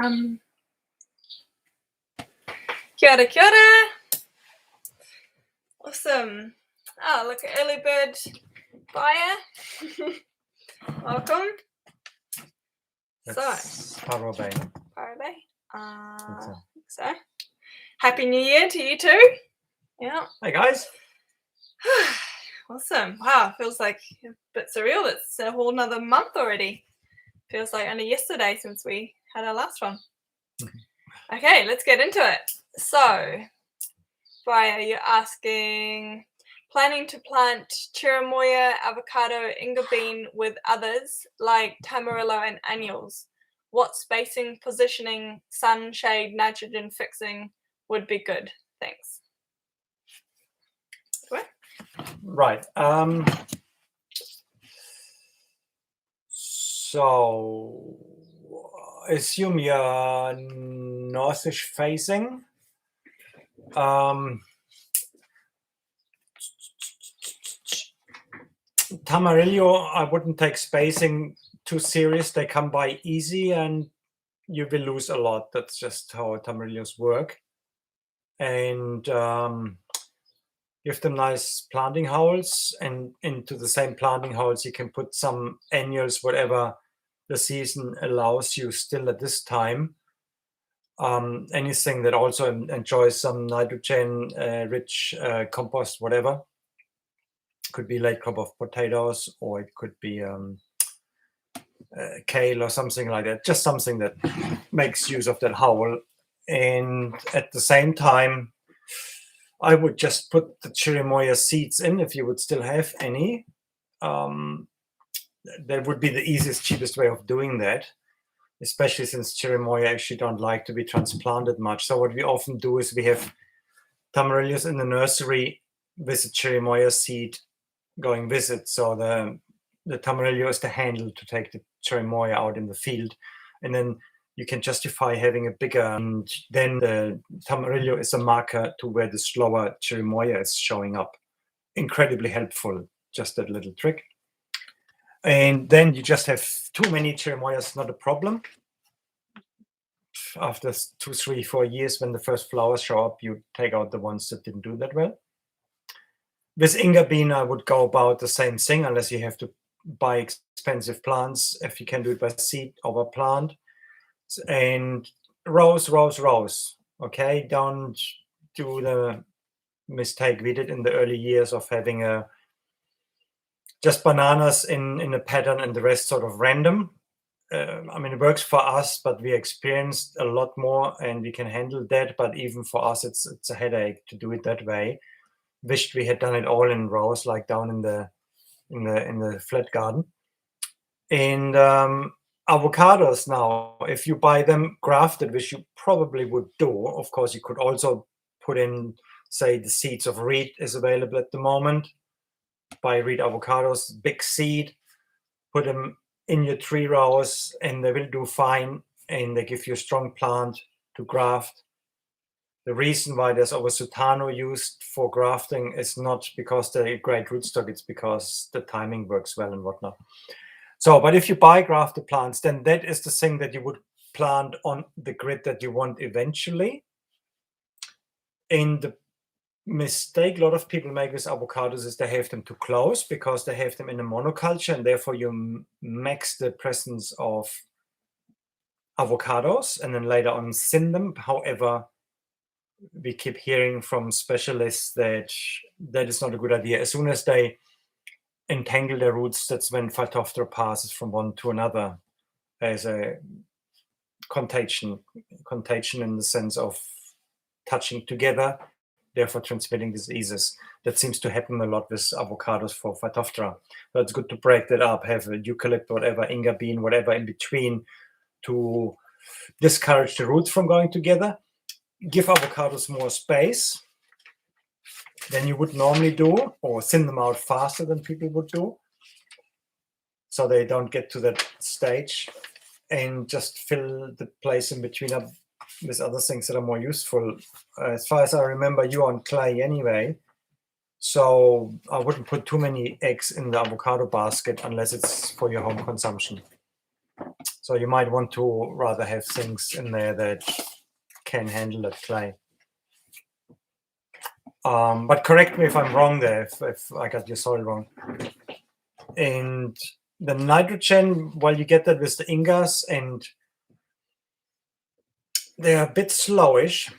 Kia ora, kia ora. Awesome. Oh, look at early bird buyer. Welcome. That's Paro Bay. Paro Bay. So. So, Happy New Year to you too. Yeah. Hey guys. Awesome. Wow, feels like a bit surreal. It's a whole nother month already. Feels like only yesterday since we had our last one. Okay, let's get into it. So, Brian, you're asking, planning to plant chirimoya, avocado, inga bean with others like tamarillo and annuals. What spacing, positioning, sun, shade, nitrogen fixing would be good? Thanks. What? Right. So, assume you're northish facing. Tamarillo, I wouldn't take spacing too serious. They come by easy and you will lose a lot. That's just how tamarillos work. And give them nice planting holes, and into the same planting holes you can put some annuals, whatever the season allows you still at this time. Anything that also enjoys some nitrogen rich compost, whatever. Could be late crop of potatoes, or it could be kale or something like that. Just something that makes use of that hole. And at the same time, I would just put the chirimoya seeds in if you would still have any. That would be the easiest, cheapest way of doing that, especially since chirimoya actually don't like to be transplanted much. So what we often do is we have tamarillos in the nursery with the chirimoya seed going with it. So the tamarillo is the handle to take the chirimoya out in the field. And then you can justify having a bigger, and then the tamarillo is a marker to where the slower chirimoya is showing up. Incredibly helpful, just that little trick. And then you just have too many chirimoyas, not a problem. After 2, 3, 4 years, when the first flowers show up, you take out the ones that didn't do that well. With inga bean, I would go about the same thing, unless you have to buy expensive plants. If you can do it by seed over plant. And rows. Okay, don't do the mistake we did in the early years of having just bananas in a pattern and the rest sort of random. I mean, it works for us, but we experienced a lot more and we can handle that. But even for us, it's a headache to do it that way. Wished we had done it all in rows, like down in the flat garden. And avocados now, if you buy them grafted, which you probably would do, of course, you could also put in, say, the seeds of reed is available at the moment. Buy reed avocados, big seed, put them in your 3 rows, and they will do fine, and they give you a strong plant to graft. The reason why there's always Sutano used for grafting is not because they're a great rootstock, it's because the timing works well and whatnot. So, but if you buy grafted plants, then that is the thing that you would plant on the grid that you want eventually. And the mistake a lot of people make with avocados is they have them too close, because they have them in a monoculture, and therefore you max the presence of avocados and then later on thin them. However, we keep hearing from specialists that that is not a good idea. As soon as they entangle their roots, that's when Phytophthora passes from one to another as a contagion in the sense of touching together, therefore transmitting diseases. That seems to happen a lot with avocados for Phytophthora. But it's good to break that up, have a eucalypt, whatever, inga bean, whatever in between to discourage the roots from going together. Give avocados more space than you would normally do, or thin them out faster than people would do, so they don't get to that stage, and just fill the place in between up with other things that are more useful. As far as I remember, you're on clay anyway, so I wouldn't put too many eggs in the avocado basket unless it's for your home consumption. So you might want to rather have things in there that can handle that clay. But correct me if I'm wrong there, if I got your soil wrong. And the nitrogen, well, you get that with the ingas, and they're a bit slowish.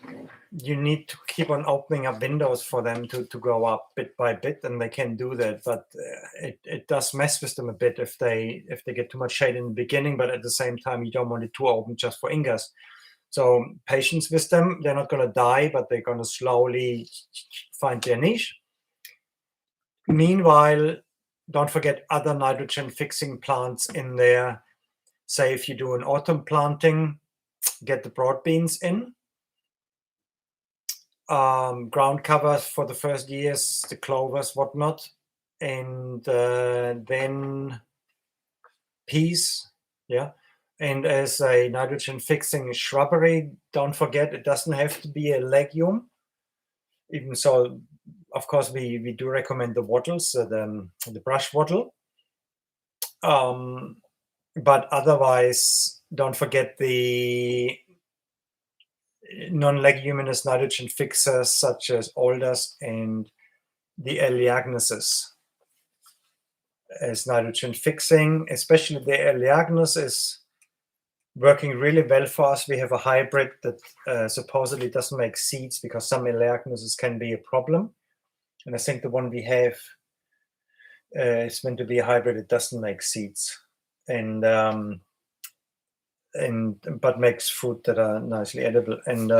You need to keep on opening up windows for them to go up bit by bit, and they can do that. But it does mess with them a bit if they get too much shade in the beginning. But at the same time, you don't want it too open just for ingas. So patience with them. They're not going to die, but they're going to slowly find their niche. Meanwhile, don't forget other nitrogen fixing plants in there. Say if you do an autumn planting, get the broad beans in. Ground covers for the first years, the clovers, whatnot. And then peas, yeah. And as a nitrogen fixing shrubbery, don't forget it doesn't have to be a legume. Even so, of course, we do recommend the wattles, the brush wattle. But otherwise, don't forget the non-leguminous nitrogen fixers such as alders and the Elaeagnuses as nitrogen fixing. Especially the Elaeagnus is working really well for us. We have a hybrid that supposedly doesn't make seeds because some Elaeagnuses can be a problem. And I think the one we have is meant to be a hybrid. It doesn't make seeds, but makes fruit that are nicely edible. And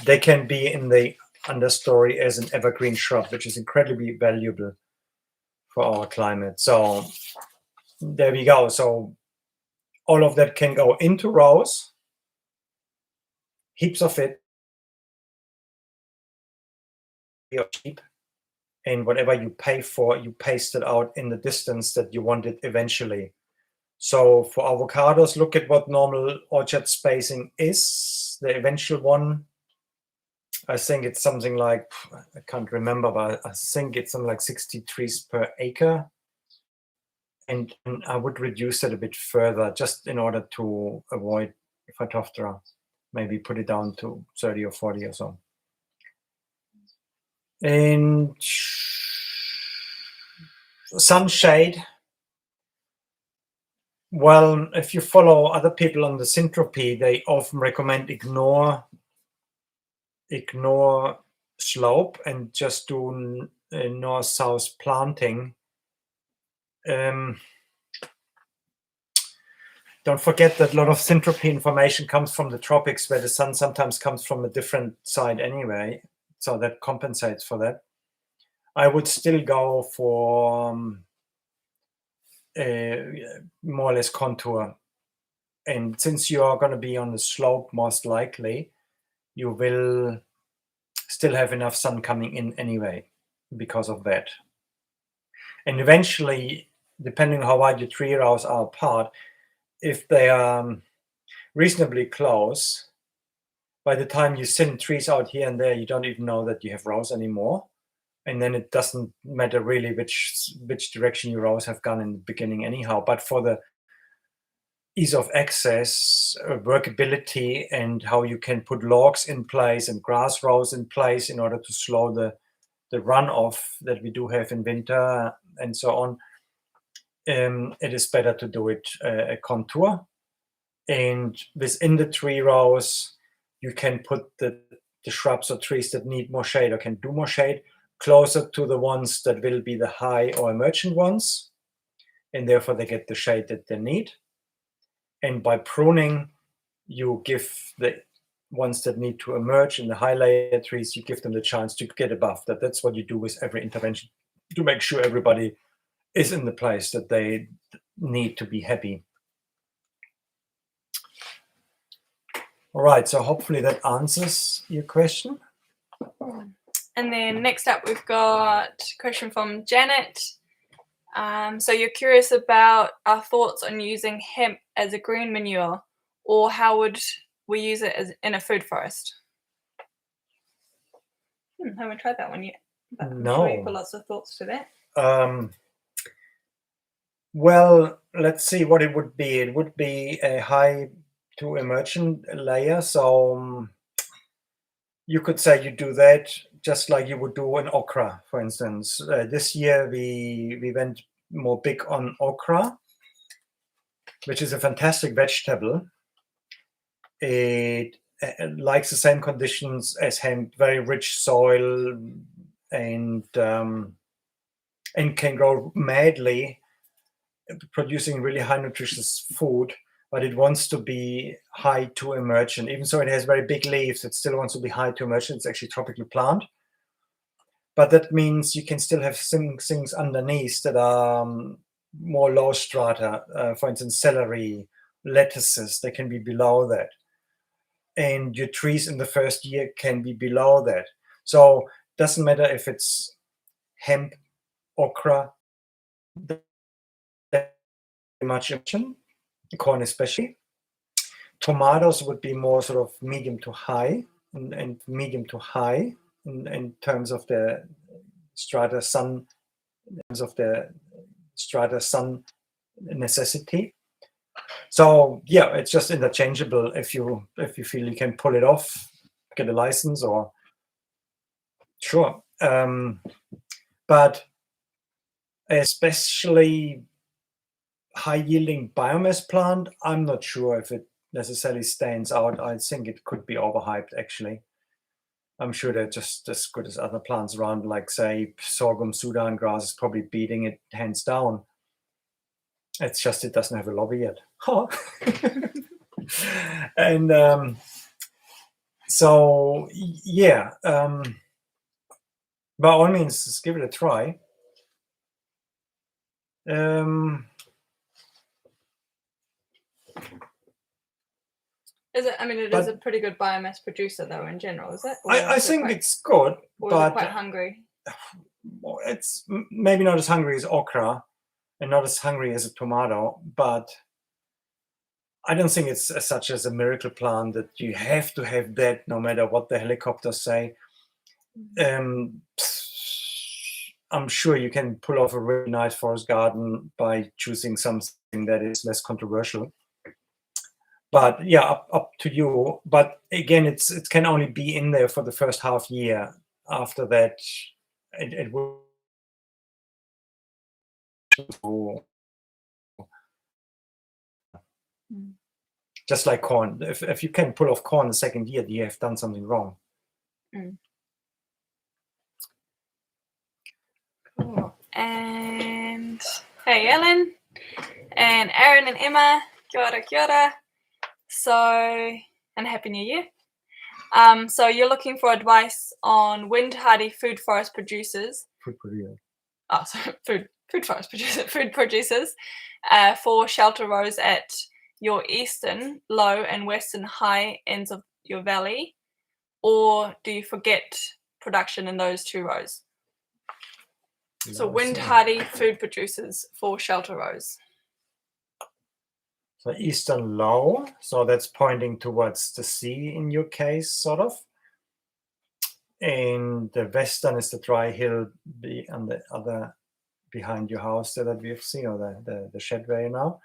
they can be in the understory as an evergreen shrub, which is incredibly valuable for our climate. So there we go. So all of that can go into rows, heaps of it, cheap, and whatever you pay for, you paste it out in the distance that you want it eventually. So for avocados, look at what normal orchard spacing is. The eventual one, I think it's something like, I can't remember, but I think it's something like 60 trees per acre. And I would reduce it a bit further just in order to avoid Phytophthora. Maybe put it down to 30 or 40 or so. And sunshade. Well, if you follow other people on the Syntropy, they often recommend ignore slope and just do north-south planting. Don't forget that a lot of Syntropy information comes from the tropics, where the sun sometimes comes from a different side anyway, so that compensates for that. I would still go for more or less contour. And since you are going to be on the slope, most likely, you will still have enough sun coming in anyway because of that. And eventually, depending on how wide your tree rows are apart, if they are reasonably close, by the time you thin trees out here and there, you don't even know that you have rows anymore. And then it doesn't matter really which direction your rows have gone in the beginning anyhow. But for the ease of access, workability, and how you can put logs in place and grass rows in place in order to slow the runoff that we do have in winter and so on, it is better to do it a contour. And within the tree rows, you can put the shrubs or trees that need more shade or can do more shade closer to the ones that will be the high or emergent ones, and therefore they get the shade that they need. And by pruning, you give the ones that need to emerge in the high layer trees, you give them the chance to get above that. That's what you do with every intervention to make sure everybody is in the place that they need to be happy. All right, so hopefully that answers your question. And then next up, we've got a question from Janet. So you're curious about our thoughts on using hemp as a green manure, or how would we use it as in a food forest? Haven't tried that one yet. But I'm sure you put lots of thoughts to that. Well, let's see what it would be. It would be a high to emergent layer. So you could say you do that just like you would do an okra, for instance. This year we went more big on okra, which is a fantastic vegetable. It likes the same conditions as hemp, very rich soil, and can grow madly, producing really high nutritious food. But it wants to be high to emergent. Even so, it has very big leaves. It still wants to be high to emergent. It's actually a tropical plant. But that means you can still have things underneath that are more low strata. For instance, celery, lettuces, they can be below that. And your trees in the first year can be below that. So it doesn't matter if it's hemp, okra, much emergent, corn especially. Tomatoes would be more sort of medium to high, and medium to high in terms of the strata sun, necessity. So yeah, it's just interchangeable. If you feel you can pull it off, get a license, or sure. But especially high yielding biomass plant, I'm not sure if it necessarily stands out. I think it could be overhyped actually. I'm sure they're just as good as other plants around, like say sorghum, Sudan grass is probably beating it hands down. It's just it doesn't have a lobby yet. Huh. And so yeah, by all means, just give it a try. Is it? I mean, it is a pretty good biomass producer, though, in general, is it? I think it's good, or is it quite hungry? It's maybe not as hungry as okra, and not as hungry as a tomato, but I don't think it's as such as a miracle plant that you have to have that no matter what the helicopters say. I'm sure you can pull off a really nice forest garden by choosing something that is less controversial. But yeah, up to you. But again, it can only be in there for the first half year. After that, it will. Just like corn, if you can pull off corn the second year, you have done something wrong. Cool. And hey, Ellen, and Aaron and Emma, kia ora, kia ora. So, and Happy New Year. So you're looking for advice on wind hardy food forest producers. Food producers. Oh, sorry, food forest producers, food producers, for shelter rows at your eastern low and western high ends of your valley, or do you forget production in those two rows? So wind hardy food producers for shelter rows. So eastern low, so that's pointing towards the sea in your case, sort of. And the western is the dry hill on the other behind your house that we've seen, or the shed where you now.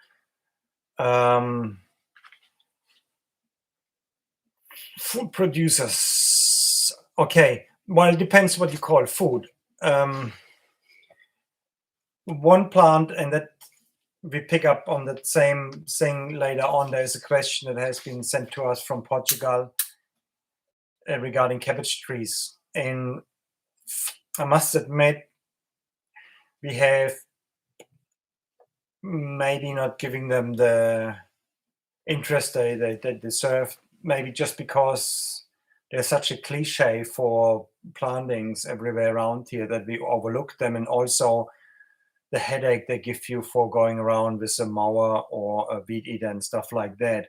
Food producers. Okay, well, it depends what you call food. One plant, and that we pick up on that same thing later on. There's a question that has been sent to us from Portugal regarding cabbage trees. And I must admit, we have maybe not giving them the interest they deserve, maybe just because there's such a cliche for plantings everywhere around here that we overlook them, and also the headache they give you for going around with a mower or a weed eater and stuff like that.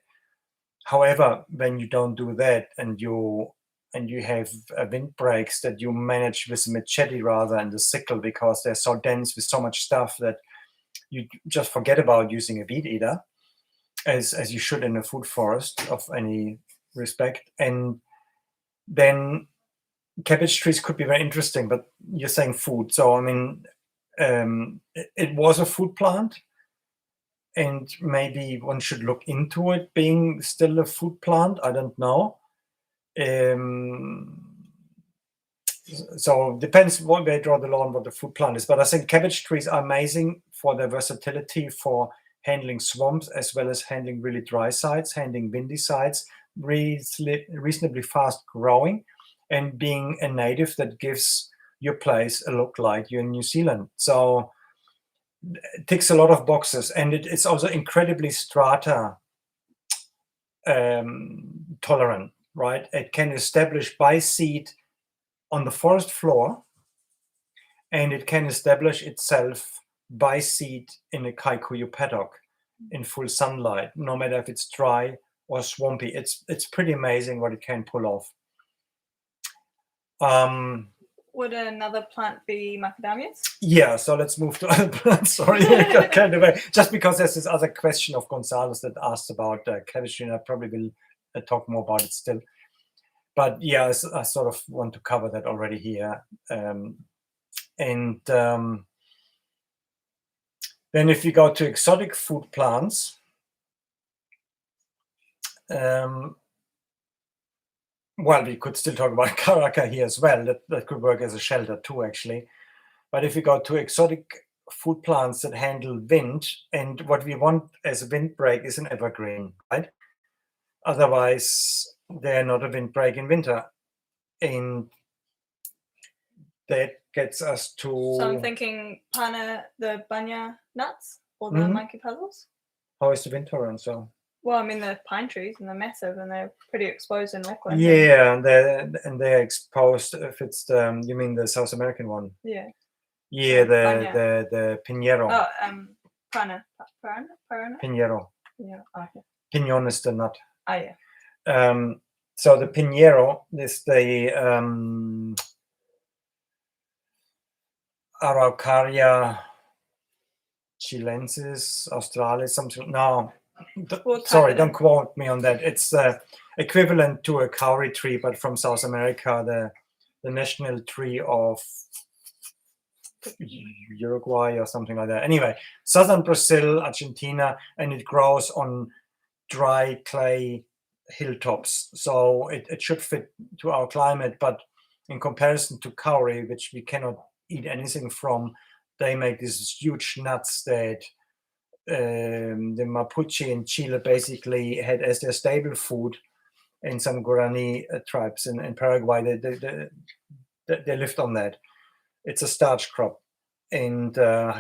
However, when you don't do that and you have windbreaks that you manage with a machete rather than the sickle, because they're so dense with so much stuff that you just forget about using a weed eater, as you should in a food forest of any respect. And then cabbage trees could be very interesting, but you're saying food. So, I mean, it was a food plant, and maybe one should look into it being still a food plant. I don't know. So depends what they draw the line what the food plant is. But I think cabbage trees are amazing for their versatility for handling swamps as well as handling really dry sites, handling windy sites, reasonably fast growing, and being a native that gives your place a look like you're in New Zealand. So it ticks a lot of boxes, and it's also incredibly strata tolerant, right? It can establish by seed on the forest floor, and it can establish itself by seed in a kikuyu paddock in full sunlight, no matter if it's dry or swampy. It's pretty amazing what it can pull off. Would another plant be macadamias? Yeah, so let's move to other plants. Sorry, I got carried away. Just because there's this other question of Gonzalez that asked about cabbage, and I probably will talk more about it still. But yeah, I sort of want to cover that already here. Then if you go to exotic food plants, well, we could still talk about Caraca here as well. That could work as a shelter too, actually. But if you go to exotic food plants that handle wind, and what we want as a windbreak is an evergreen, right? Otherwise, they're not a windbreak in winter. And that gets us to... So I'm thinking the banya nuts or the monkey puzzles. How is the wind tolerance? So? Well, I mean, the pine trees, and they're massive, and they're pretty exposed in Auckland. Yeah, and they're exposed. If it's you mean the South American one? Yeah. Yeah, the Pinheiro. Oh, Parana. Pinheiro. Yeah. Okay. Pinon is the nut. Oh yeah. So the Pinheiro is the Araucaria chilensis, australis, something. No, sorry, don't quote me on that. It's equivalent to a kauri tree, but from South America, the national tree of Uruguay or something like that. Anyway, southern Brazil, Argentina, and it grows on dry clay hilltops. So it should fit to our climate, but in comparison to kauri, which we cannot eat anything from, they make these huge nuts that the Mapuche in Chile basically had as their staple food, and some Guarani tribes in Paraguay, they lived on that. It's a starch crop and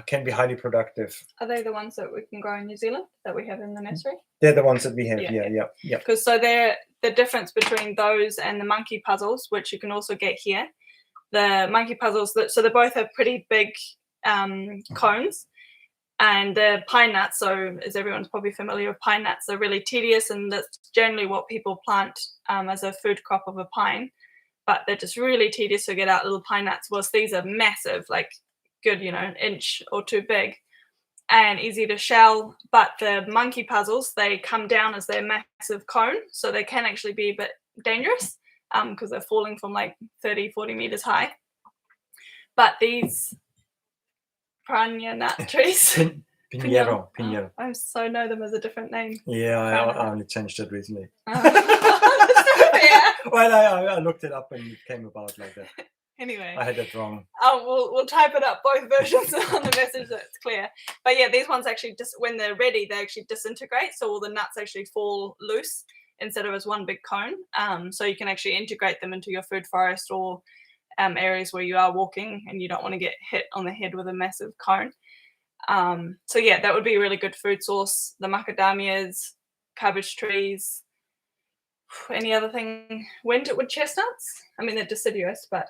can be highly productive. Are they the ones that we can grow in New Zealand that we have in the nursery? They're the ones that we have, yeah. Because so they're the difference between those and the monkey puzzles, which you can also get here. The monkey puzzles, so they both have pretty big cones, and the pine nuts, so as everyone's probably familiar with pine nuts, they're really tedious, and that's generally what people plant as a food crop of a pine. But they're just really tedious to get out little pine nuts. Whilst these are massive, like good, an inch or two big, and easy to shell. But the monkey puzzles, they come down as their massive cone, so they can actually be a bit dangerous because they're falling from like 30, 40 meters high. But these piranha nut trees, Pinheiro. I so know them as a different name. Yeah, I only changed it recently. Well, I looked it up and it came about like that. Anyway, I had that wrong. We'll type it up, both versions on the message so it's clear. But yeah, these ones actually just when they're ready, they actually disintegrate, so all the nuts actually fall loose instead of as one big cone. So you can actually integrate them into your food forest or areas where you are walking and you don't want to get hit on the head with a massive cone. So yeah, that would be a really good food source. The macadamias, cabbage trees. Any other thing? Wood chestnuts? I mean, they're deciduous, but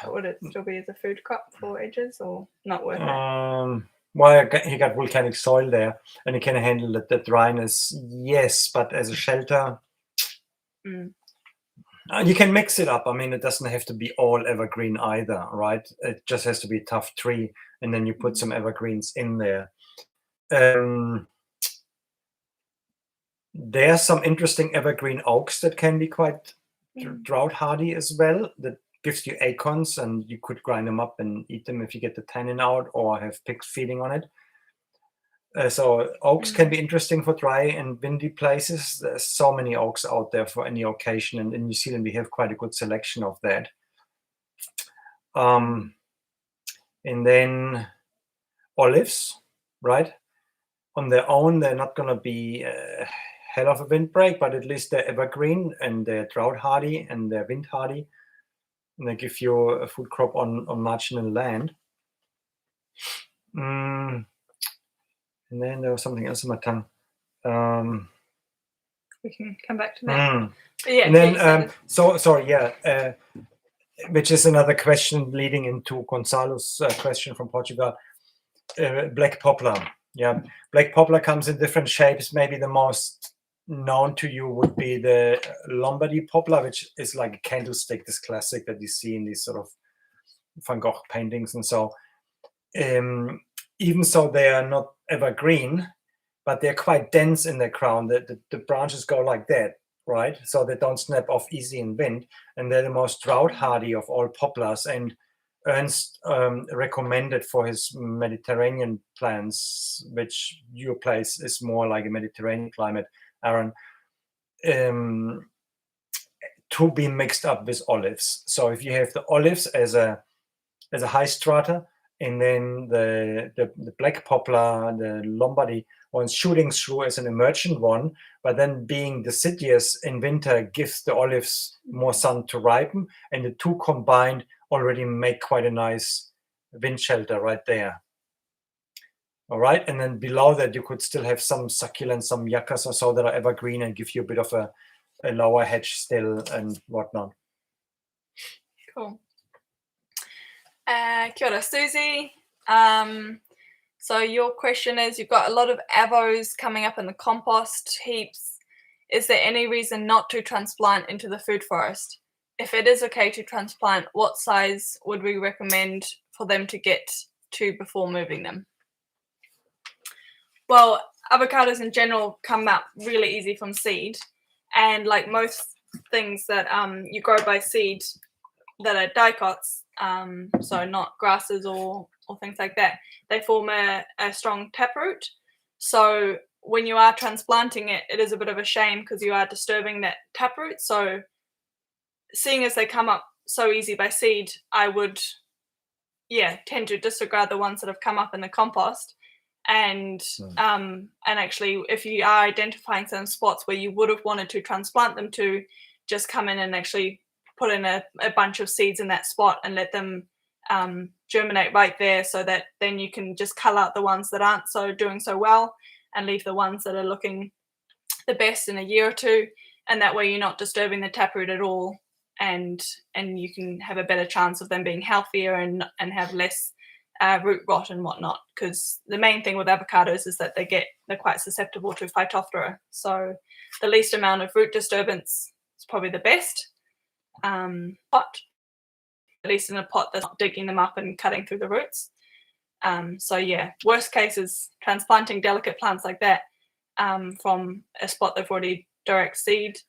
would it still be as a food crop for edges or not worth it? Well, he got volcanic soil there, and he can handle the dryness. Yes, but as a shelter, you can mix it up. I mean, it doesn't have to be all evergreen either, right? It just has to be a tough tree, and then you put some evergreens in there. There are some interesting evergreen oaks that can be quite drought hardy as well. That gives you acorns, and you could grind them up and eat them if you get the tannin out or have pigs feeding on it. So oaks can be interesting for dry and windy places. There's so many oaks out there for any occasion, and in New Zealand we have quite a good selection of that. And then olives, right? On their own, they're not going to be a hell of a windbreak, but at least they're evergreen and they're drought hardy and they're wind hardy, and they give you a food crop on marginal land. And then there was something else in my tongue. We can come back to that. Yeah. And then, which is another question leading into Gonzalo's question from Portugal. Black poplar. Yeah, black poplar comes in different shapes. Maybe the most known to you would be the Lombardy poplar, which is like a candlestick, this classic that you see in these sort of Van Gogh paintings and so. Even so, they are not evergreen, but they're quite dense in their crown. The branches go like that, right? So they don't snap off easy in wind, and they're the most drought hardy of all poplars. And Ernst recommended for his Mediterranean plants, which your place is more like a Mediterranean climate, Aaron, to be mixed up with olives. So if you have the olives as a high strata, and then the black poplar, the Lombardy ones shooting through as an emergent one, but then being deciduous in winter gives the olives more sun to ripen, and the two combined already make quite a nice wind shelter right there. All right, and then below that you could still have some succulents, some yuccas or so that are evergreen and give you a bit of a lower hedge still and whatnot. Cool. Kia ora, Susie. So your question is, you've got a lot of avos coming up in the compost heaps. Is there any reason not to transplant into the food forest? If it is okay to transplant, what size would we recommend for them to get to before moving them? Well, avocados in general come up really easy from seed, and like most things that you grow by seed that are dicots, so not grasses or things like that, they form a strong taproot. So when you are transplanting it, it is a bit of a shame because you are disturbing that taproot. So seeing as they come up so easy by seed, I would tend to disregard the ones that have come up in the compost. And actually, if you are identifying some spots where you would have wanted to transplant them to, just come in and actually put in a bunch of seeds in that spot and let them germinate right there, so that then you can just cull out the ones that aren't doing so well and leave the ones that are looking the best in a year or two, and that way you're not disturbing the taproot at all, and you can have a better chance of them being healthier and have less root rot and whatnot, because the main thing with avocados is that they're quite susceptible to Phytophthora, so the least amount of root disturbance is probably the best. Pot, at least in a pot that's not digging them up and cutting through the roots. Worst case is transplanting delicate plants like that from a spot they've already direct seed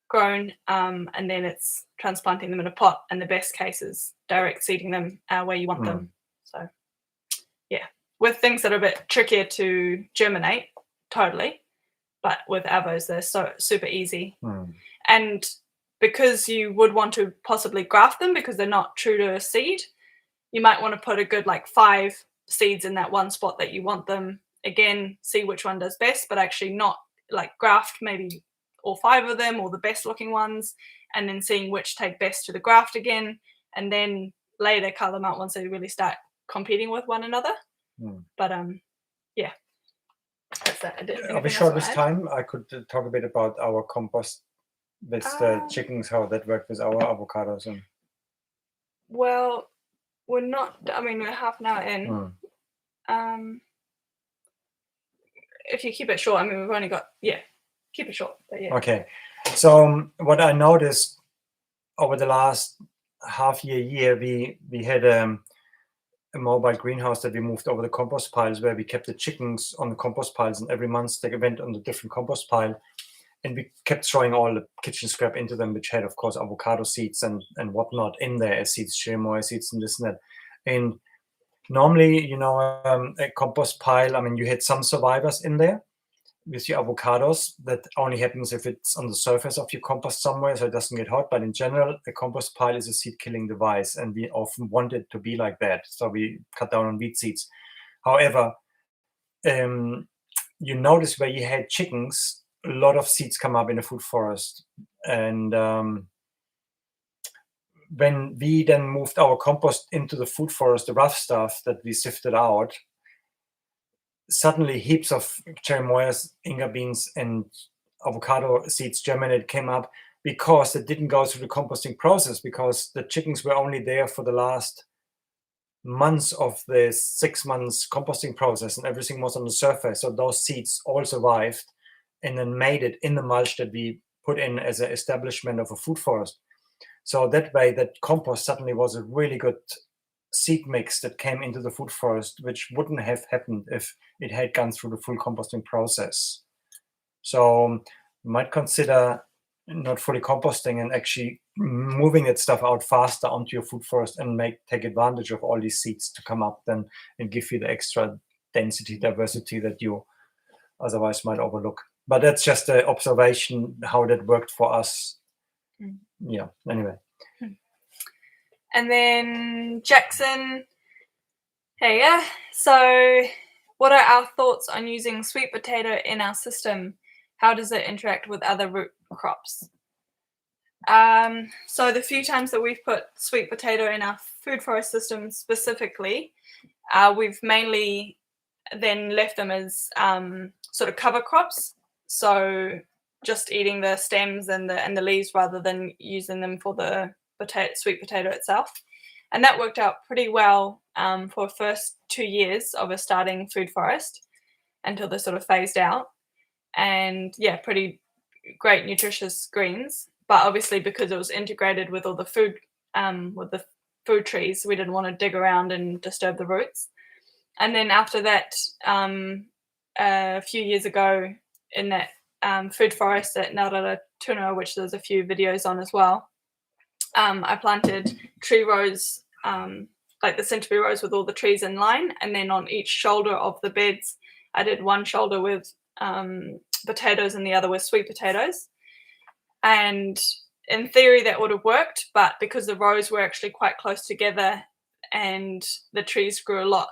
grown, and then it's transplanting them in a pot, and the best case is direct seeding them where you want them. So with things that are a bit trickier to germinate, totally, but with avos they're so super easy. And because you would want to possibly graft them because they're not true to a seed, you might want to put a good 5 seeds in that one spot that you want them. Again, see which one does best, but actually not graft maybe all 5 of them or the best looking ones, and then seeing which take best to the graft again, and then later cull them out once they really start competing with one another. But that's that. Are we short this time? I could talk a bit about our compost with the chickens, how that worked with our avocados. And well, we're not, we're half an hour in. If you keep it short, we've only got, keep it short, but Okay, so what I noticed over the last half year, we had a mobile greenhouse that we moved over the compost piles, where we kept the chickens on the compost piles, and every month they went on the different compost pile. And we kept throwing all the kitchen scrap into them, which had, of course, avocado seeds and whatnot in there, as seeds, cherimoya seeds, and this and that. And Normally, you know, a compost pile, I mean, you had some survivors in there with your avocados. That only happens if it's on the surface of your compost somewhere, so it doesn't get hot. But in general, a compost pile is a seed-killing device, and we often want it to be like that. So we cut down on weed seeds. However, you notice where you had chickens, a lot of seeds come up in a food forest. And when we then moved our compost into the food forest, the rough stuff that we sifted out, suddenly heaps of cherimoyas, inga beans, and avocado seeds germinated, came up, because it didn't go through the composting process, because the chickens were only there for the last months of the 6 months composting process, and everything was on the surface. So those seeds all survived and then made it in the mulch that we put in as an establishment of a food forest. So that way, that compost suddenly was a really good seed mix that came into the food forest, which wouldn't have happened if it had gone through the full composting process. So you might consider not fully composting and actually moving that stuff out faster onto your food forest and take advantage of all these seeds to come up then and give you the extra density, diversity that you otherwise might overlook. But that's just an observation how that worked for us. Yeah, anyway. And then Jackson, hey, yeah. So what are our thoughts on using sweet potato in our system? How does it interact with other root crops? So the few times that we've put sweet potato in our food forest system specifically, we've mainly then left them as sort of cover crops. So just eating the stems and the leaves rather than using them for the sweet potato itself. And that worked out pretty well for the first 2 years of a starting food forest until they sort of phased out. And yeah, pretty great nutritious greens. But obviously because it was integrated with all the food, with the food trees, we didn't want to dig around and disturb the roots. And then after that, a few years ago in that food forest at Naurara Tuna, which there's a few videos on as well, I planted tree rows, like the century rows with all the trees in line, and then on each shoulder of the beds, I did one shoulder with potatoes and the other with sweet potatoes. And in theory that would have worked, but because the rows were actually quite close together and the trees grew a lot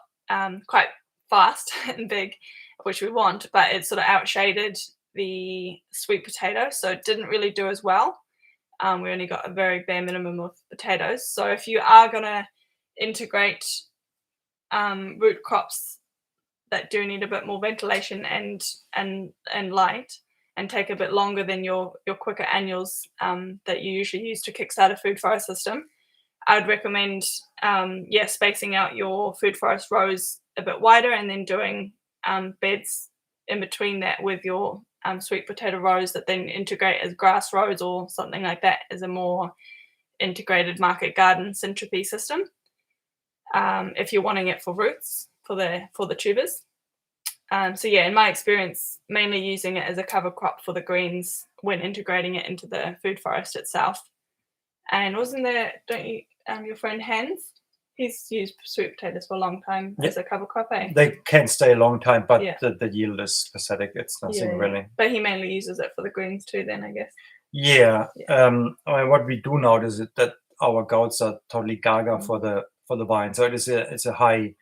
quite fast and big, which we want, but it sort of outshaded the sweet potato, so it didn't really do as well. We only got a very bare minimum of potatoes. So if you are going to integrate root crops that do need a bit more ventilation and light and take a bit longer than your quicker annuals that you usually use to kickstart a food forest system, I would recommend spacing out your food forest rows a bit wider and then doing beds in between that with your sweet potato rows that then integrate as grass rows or something like that as a more integrated market garden centropy system. If you're wanting it for roots, for the tubers. So yeah, in my experience, mainly using it as a cover crop for the greens when integrating it into the food forest itself. And wasn't there, don't you, your friend Hans? He's used sweet potatoes for a long time as a cover crop, eh? They can stay a long time, but the yield is pathetic. It's nothing really. But he mainly uses it for the greens too then, I guess. Yeah. I mean, what we do notice is that our goats are totally gaga for the vine. So it's a high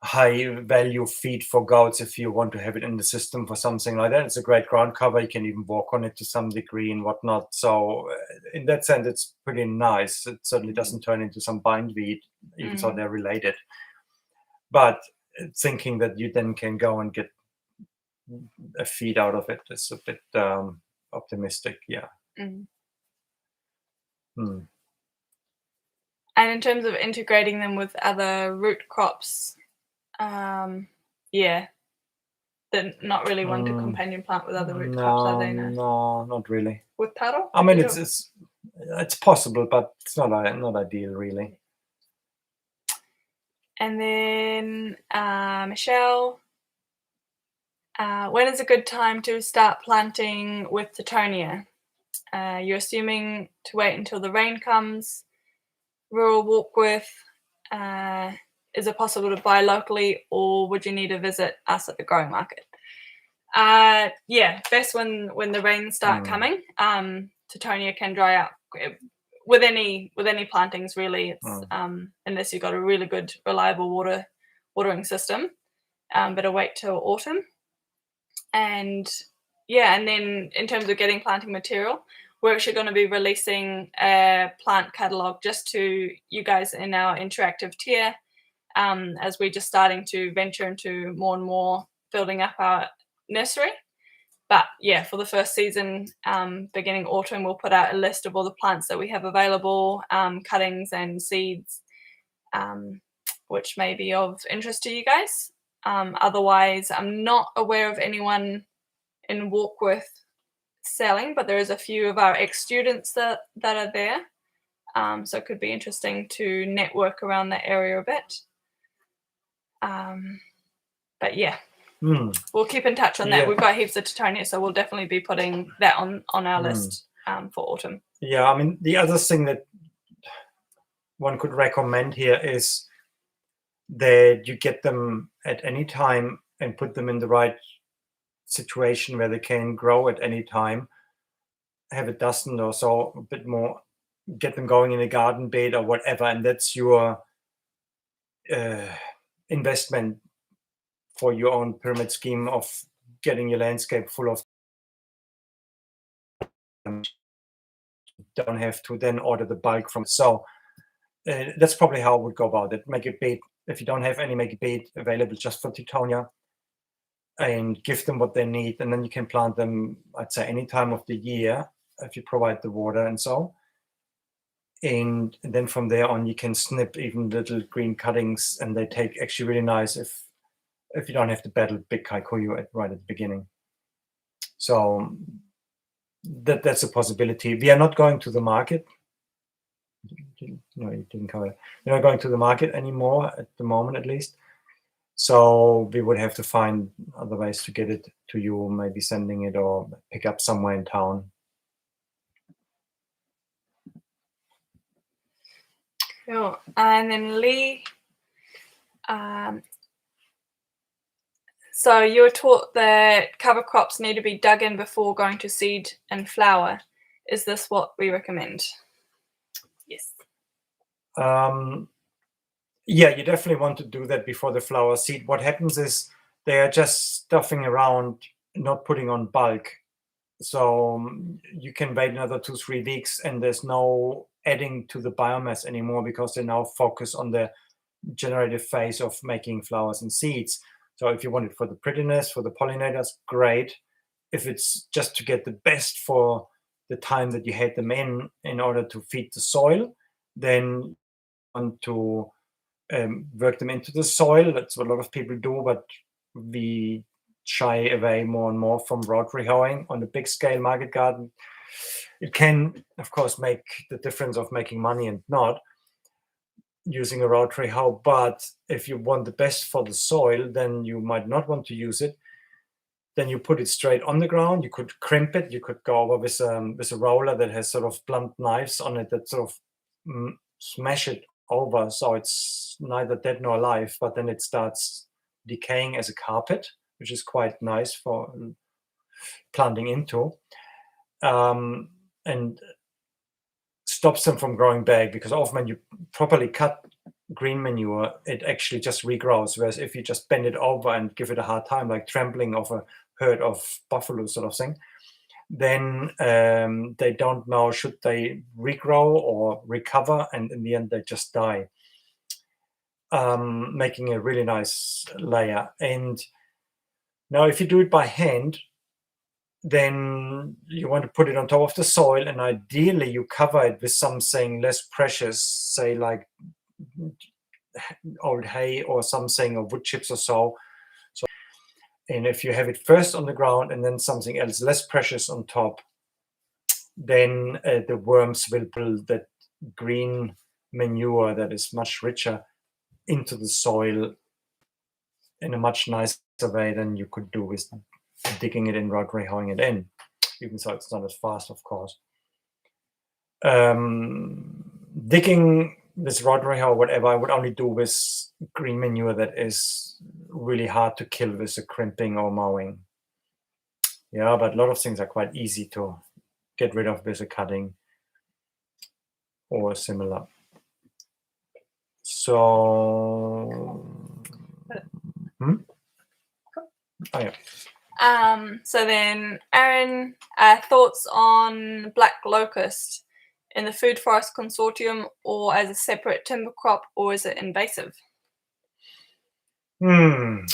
value feed for goats if you want to have it in the system for something like that. It's a great ground cover. You can even walk on it to some degree and whatnot. So in that sense, it's pretty nice. It certainly doesn't turn into some bindweed, even though they're related. But thinking that you then can go and get a feed out of it is a bit optimistic. Yeah. And in terms of integrating them with other root crops, they're not really one to companion plant with other root crops, are they? No, not really. With taro? I mean, it's possible, but it's not ideal, really. And then Michelle, when is a good time to start planting with Titonia? You're assuming to wait until the rain comes. Rural Walkworth, is it possible to buy locally, or would you need to visit us at the growing market? Yeah, best when the rains start coming. Tittonia can dry out with any plantings, really. It's unless you've got a really good, reliable watering system. Better wait till autumn. And yeah, and then in terms of getting planting material, we're actually going to be releasing a plant catalog just to you guys in our interactive tier, as we're just starting to venture into more and more building up our nursery. But yeah, for the first season, beginning autumn, we'll put out a list of all the plants that we have available, cuttings and seeds, which may be of interest to you guys. Otherwise, I'm not aware of anyone in Warkworth selling, but there is a few of our ex-students that are there. So it could be interesting to network around that area a bit. But yeah, we'll keep in touch on that. We've got heaps of Tittonia, so we'll definitely be putting that on our list for autumn. Yeah, I mean, the other thing that one could recommend here is that you get them at any time and put them in the right situation where they can grow at any time. Have a dozen or so, a bit more, get them going in a garden bed or whatever, and that's your investment for your own pyramid scheme of getting your landscape full of. Don't have to then order the bulk from. So that's probably how I would go about it. Make a bed. If you don't have any, make a bed available just for Tittonia and give them what they need. And then you can plant them, I'd say, any time of the year if you provide the water and so. And then from there on, you can snip even little green cuttings, and they take actually really nice if you don't have to battle big kikuyu right at the beginning. So that's a possibility. We are not going to the market. No, you didn't cover it. We're not going to the market anymore at the moment, at least. So we would have to find other ways to get it to you, maybe sending it or pick up somewhere in town. Cool. And then Lee, so you were taught that cover crops need to be dug in before going to seed and flower. Is this what we recommend? Yes. Yeah, you definitely want to do that before the flower seed. What happens is they are just stuffing around, not putting on bulk. So you can wait another 2-3 weeks and there's no adding to the biomass anymore because they now focus on the generative phase of making flowers and seeds. So if you want it for the prettiness, for the pollinators, great. If it's just to get the best for the time that you had them in order to feed the soil, then you want to work them into the soil. That's what a lot of people do, but we shy away more and more from rotary hoeing on the big scale market garden. It can, of course, make the difference of making money and not using a rotary hoe, but if you want the best for the soil, then you might not want to use it. Then you put it straight on the ground. You could crimp it. You could go over with a roller that has sort of blunt knives on it that sort of smash it over, so it's neither dead nor alive, but then it starts decaying as a carpet, which is quite nice for planting into, and stops them from growing back, because often when you properly cut green manure, it actually just regrows, whereas if you just bend it over and give it a hard time, like trampling of a herd of buffalo sort of thing, then they don't know should they regrow or recover, and in the end they just die, making a really nice layer. And now if you do it by hand, then you want to put it on top of the soil, and ideally you cover it with something less precious, say like old hay or something, or wood chips or so. And if you have it first on the ground and then something else less precious on top, then the worms will pull that green manure that is much richer into the soil in a much nicer way than you could do with digging it in, rotary hoeing it in, even so it's not as fast, of course. Digging with rotary or whatever, I would only do with green manure that is really hard to kill with a crimping or mowing. Yeah, but a lot of things are quite easy to get rid of with a cutting or similar. So, oh yeah. So then, Aaron, thoughts on black locust in the food forest consortium or as a separate timber crop, or is it invasive? I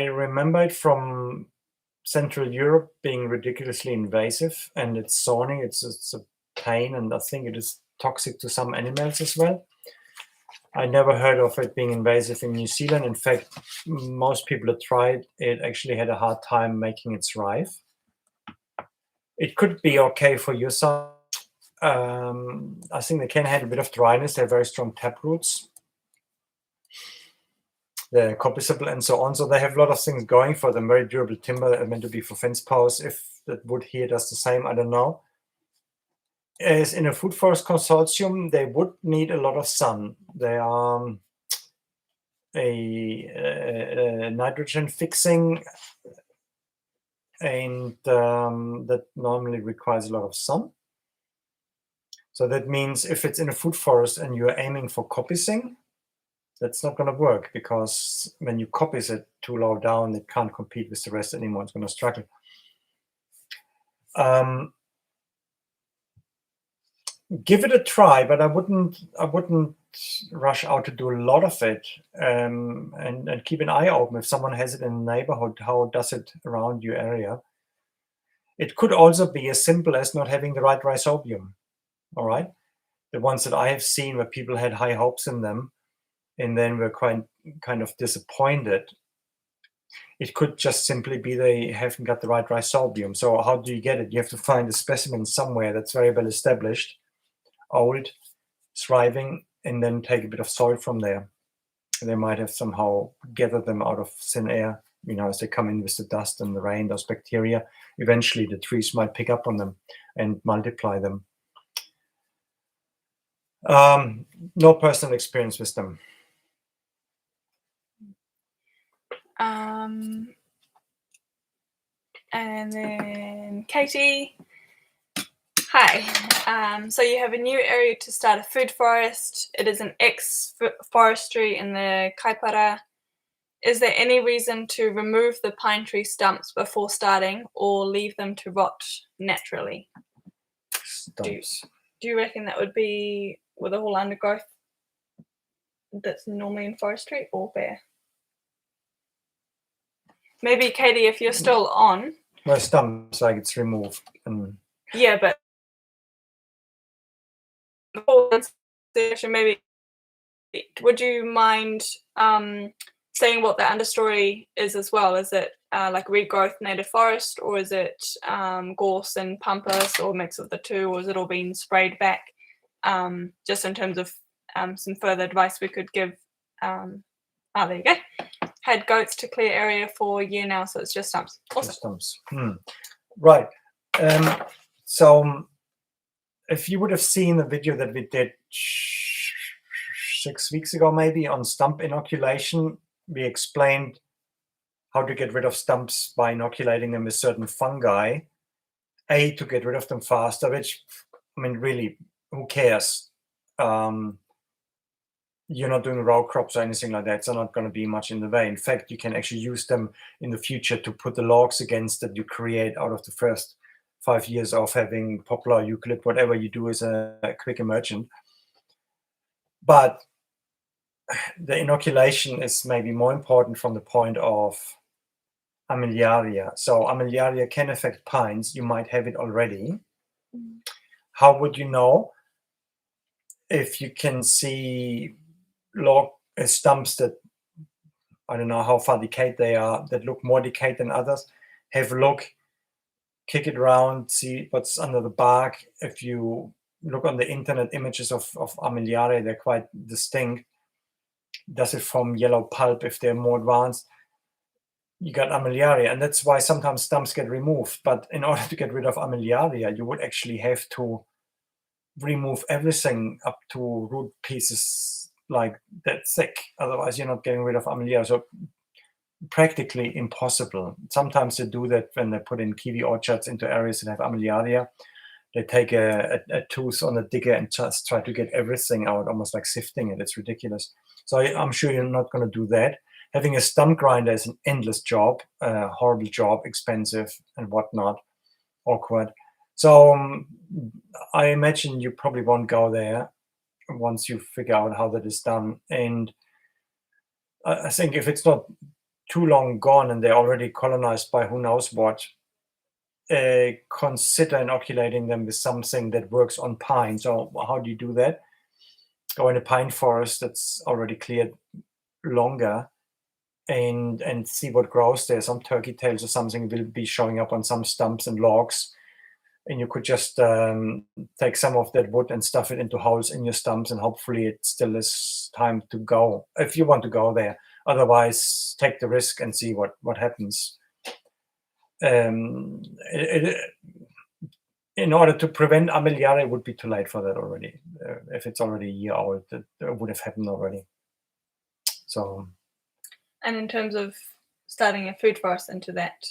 remember it from Central Europe being ridiculously invasive, and it's thorny. It's a pain, and I think it is toxic to some animals as well. I never heard of it being invasive in New Zealand. In fact, most people that tried it actually had a hard time making it thrive. It could be okay for your side. I think they can handle a bit of dryness. They have very strong tap roots. They're copiable and so on. So they have a lot of things going for them. Very durable timber, meant to be for fence posts. If that wood here does the same, I don't know. As in a food forest consortium, they would need a lot of sun. They are a nitrogen fixing, and that normally requires a lot of sun. So that means if it's in a food forest and you're aiming for coppicing, that's not going to work, because when you coppice it too low down, it can't compete with the rest anymore. It's going to struggle. Give it a try, but I wouldn't rush out to do a lot of it, and keep an eye open if someone has it in the neighborhood. How does it around your area? It could also be as simple as not having the right rhizobium. All right, the ones that I have seen where people had high hopes in them and then were kind of disappointed. It could just simply be they haven't got the right rhizobium. So how do you get it? You have to find a specimen somewhere that's very well established, old, thriving, and then take a bit of soil from there. They might have somehow gathered them out of thin air. As they come in with the dust and the rain, those bacteria, eventually the trees might pick up on them and multiply them. No personal experience with them. And then Katie. Hi. So you have a new area to start a food forest. It is an ex-forestry in the Kaipara. Is there any reason to remove the pine tree stumps before starting or leave them to rot naturally? Stumps. Do you reckon that would be with a whole undergrowth that's normally in forestry, or bare? Maybe, Katie, if you're still on. Well, stumps, like it's removed. Yeah, but maybe would you mind saying what the understory is as well? Is it like regrowth native forest, or is it gorse and pampas, or a mix of the two, or is it all being sprayed back? Just in terms of some further advice we could give. There you go. Had goats to clear area for a year now, so it's just stumps. Awesome. Just stumps. Right. So if you would have seen the video that we did 6 weeks ago, maybe, on stump inoculation, we explained how to get rid of stumps by inoculating them with certain fungi, to get rid of them faster, which, I mean, really, who cares? You're not doing row crops or anything like that, so not going to be much in the way. In fact, you can actually use them in the future to put the logs against that you create out of the first 5 years of having poplar, eucalypt, whatever you do as a quick emergent. But the inoculation is maybe more important from the point of Armillaria. So Armillaria can affect pines. You might have it already. How would you know? If you can see log stumps that, I don't know how far decayed they are, that look more decayed than others, have a look, kick it around, see what's under the bark. If you look on the internet, images of Armillaria, they're quite distinct. Does it form yellow pulp? If they're more advanced, you got Armillaria, and that's why sometimes stumps get removed. But in order to get rid of Armillaria, you would actually have to remove everything up to root pieces like that thick. Otherwise, you're not getting rid of Armillera. So practically impossible. Sometimes they do that when they put in kiwi orchards into areas that have Armillaria. They take a tooth on a digger and just try to get everything out, almost like sifting it. It's ridiculous. So I'm sure you're not going to do that. Having a stump grinder is an endless job, horrible job, expensive and whatnot, awkward. So I imagine you probably won't go there once you figure out how that is done. And I think if it's not too long gone and they're already colonized by who knows what, consider inoculating them with something that works on pine. So how do you do that? Go in a pine forest that's already cleared longer and see what grows there. Some turkey tails or something will be showing up on some stumps and logs. And you could just take some of that wood and stuff it into holes in your stumps, and hopefully it still is time to go, if you want to go there. Otherwise, take the risk and see what happens. In order to prevent Armillera, it would be too late for that already. If it's already a year old, that would have happened already. So. And in terms of starting a food forest into that,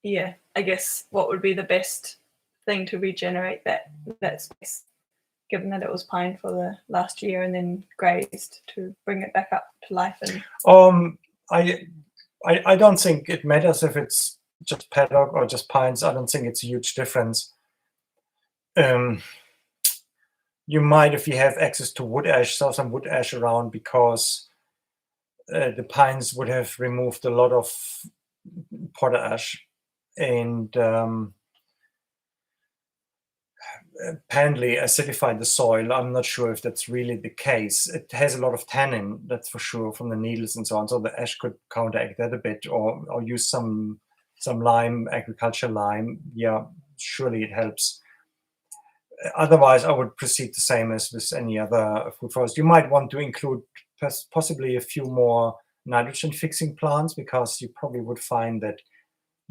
yeah, I guess what would be the best thing to regenerate that space, given that it was pine for the last year and then grazed, to bring it back up to life? And I don't think it matters if it's just paddock or just pines. I don't think it's a huge difference. You might, if you have access to wood ash, sow some wood ash around, because the pines would have removed a lot of potash, and apparently acidified the soil. I'm not sure if that's really the case. It has a lot of tannin, that's for sure, from the needles and so on. So the ash could counteract that a bit, or use some lime, agricultural lime. Yeah, surely it helps. Otherwise, I would proceed the same as with any other food forest. You might want to include possibly a few more nitrogen fixing plants, because you probably would find that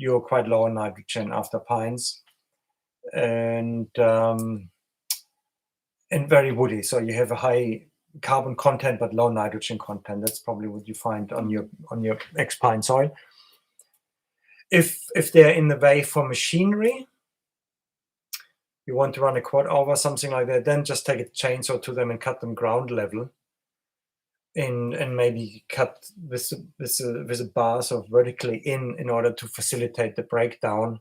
you're quite low on nitrogen after pines, and very woody. So you have a high carbon content but low nitrogen content. That's probably what you find on your ex-pine soil. If they're in the way for machinery, you want to run a quad over, something like that, then just take a chainsaw to them and cut them ground level, and maybe cut with a bar, so vertically in order to facilitate the breakdown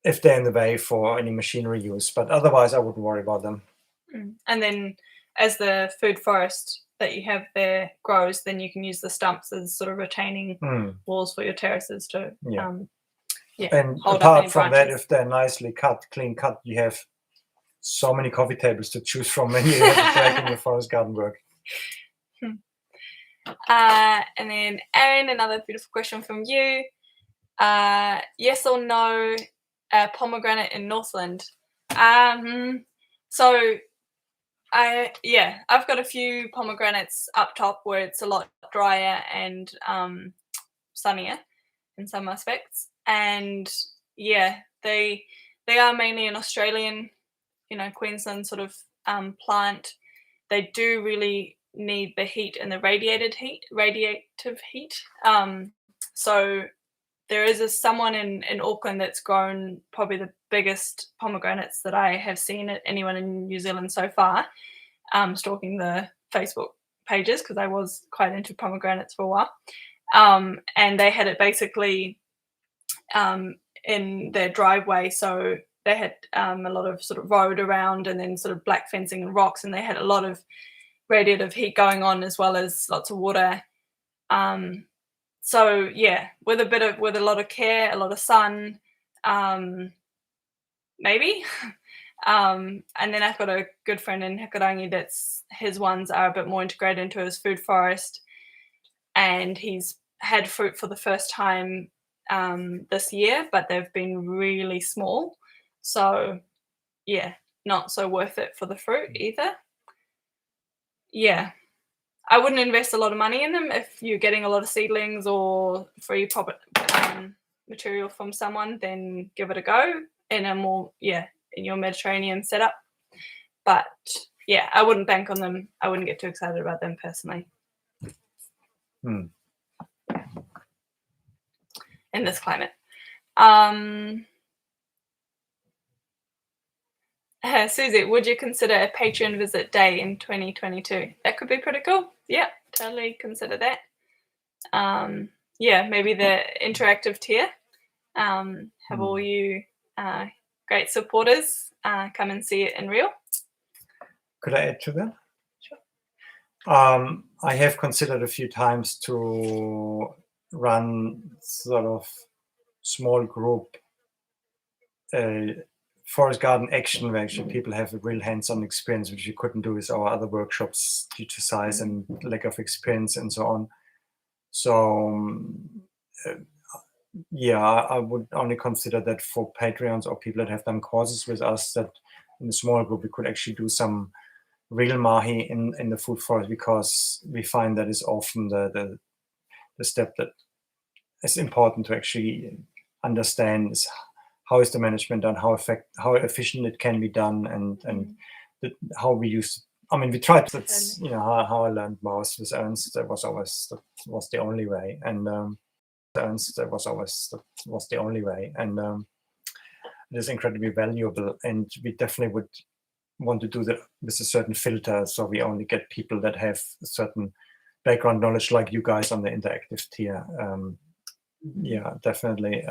if they're in the way for any machinery use. But otherwise, I wouldn't worry about them. And then as the food forest that you have there grows, then you can use the stumps as sort of retaining walls for your terraces to and apart from that, if they're nicely cut, clean cut, you have so many coffee tables to choose from when you have to break in your forest garden work. And then Aaron, another beautiful question from you. Yes or no, pomegranate in Northland? So I've got a few pomegranates up top where it's a lot drier and sunnier in some aspects, and they are mainly an Australian, Queensland sort of plant. They do really need the heat and the radiative heat. So there is someone in Auckland that's grown probably the biggest pomegranates that I have seen at anyone in New Zealand so far, stalking the Facebook pages, because I was quite into pomegranates for a while. And they had it basically in their driveway. So they had a lot of sort of road around, and then sort of black fencing and rocks, and they had a lot of radiative heat going on, as well as lots of water. So with a lot of care, a lot of sun, maybe. And then I've got a good friend in Hikurangi that's his ones are a bit more integrated into his food forest, and he's had fruit for the first time this year, but they've been really small. So not so worth it for the fruit either. I wouldn't invest a lot of money in them if you're getting a lot of seedlings or free material from someone, then give it a go in a more, in your Mediterranean setup. But yeah, I wouldn't bank on them. I wouldn't get too excited about them personally. In this climate. Susie, would you consider a Patreon visit day in 2022? That could be pretty cool. Yeah, totally consider that. Maybe the interactive tier. Have all you great supporters come and see it in real. Could I add to that? Sure. I have considered a few times to run sort of small group forest garden action where actually people have a real hands-on experience, which you couldn't do with our other workshops due to size and lack of experience and so on. So I would only consider that for Patreons or people that have done courses with us, that in a small group we could actually do some real mahi in the food forest, because we find that is often the step that is important to actually understand is how is the management done, how efficient it can be done, and how we use. I mean, we tried. That's how I learned most with Ernst. That was the only way, and it is incredibly valuable. And we definitely would want to do that with a certain filter, so we only get people that have a certain background knowledge, like you guys on the interactive tier. Definitely.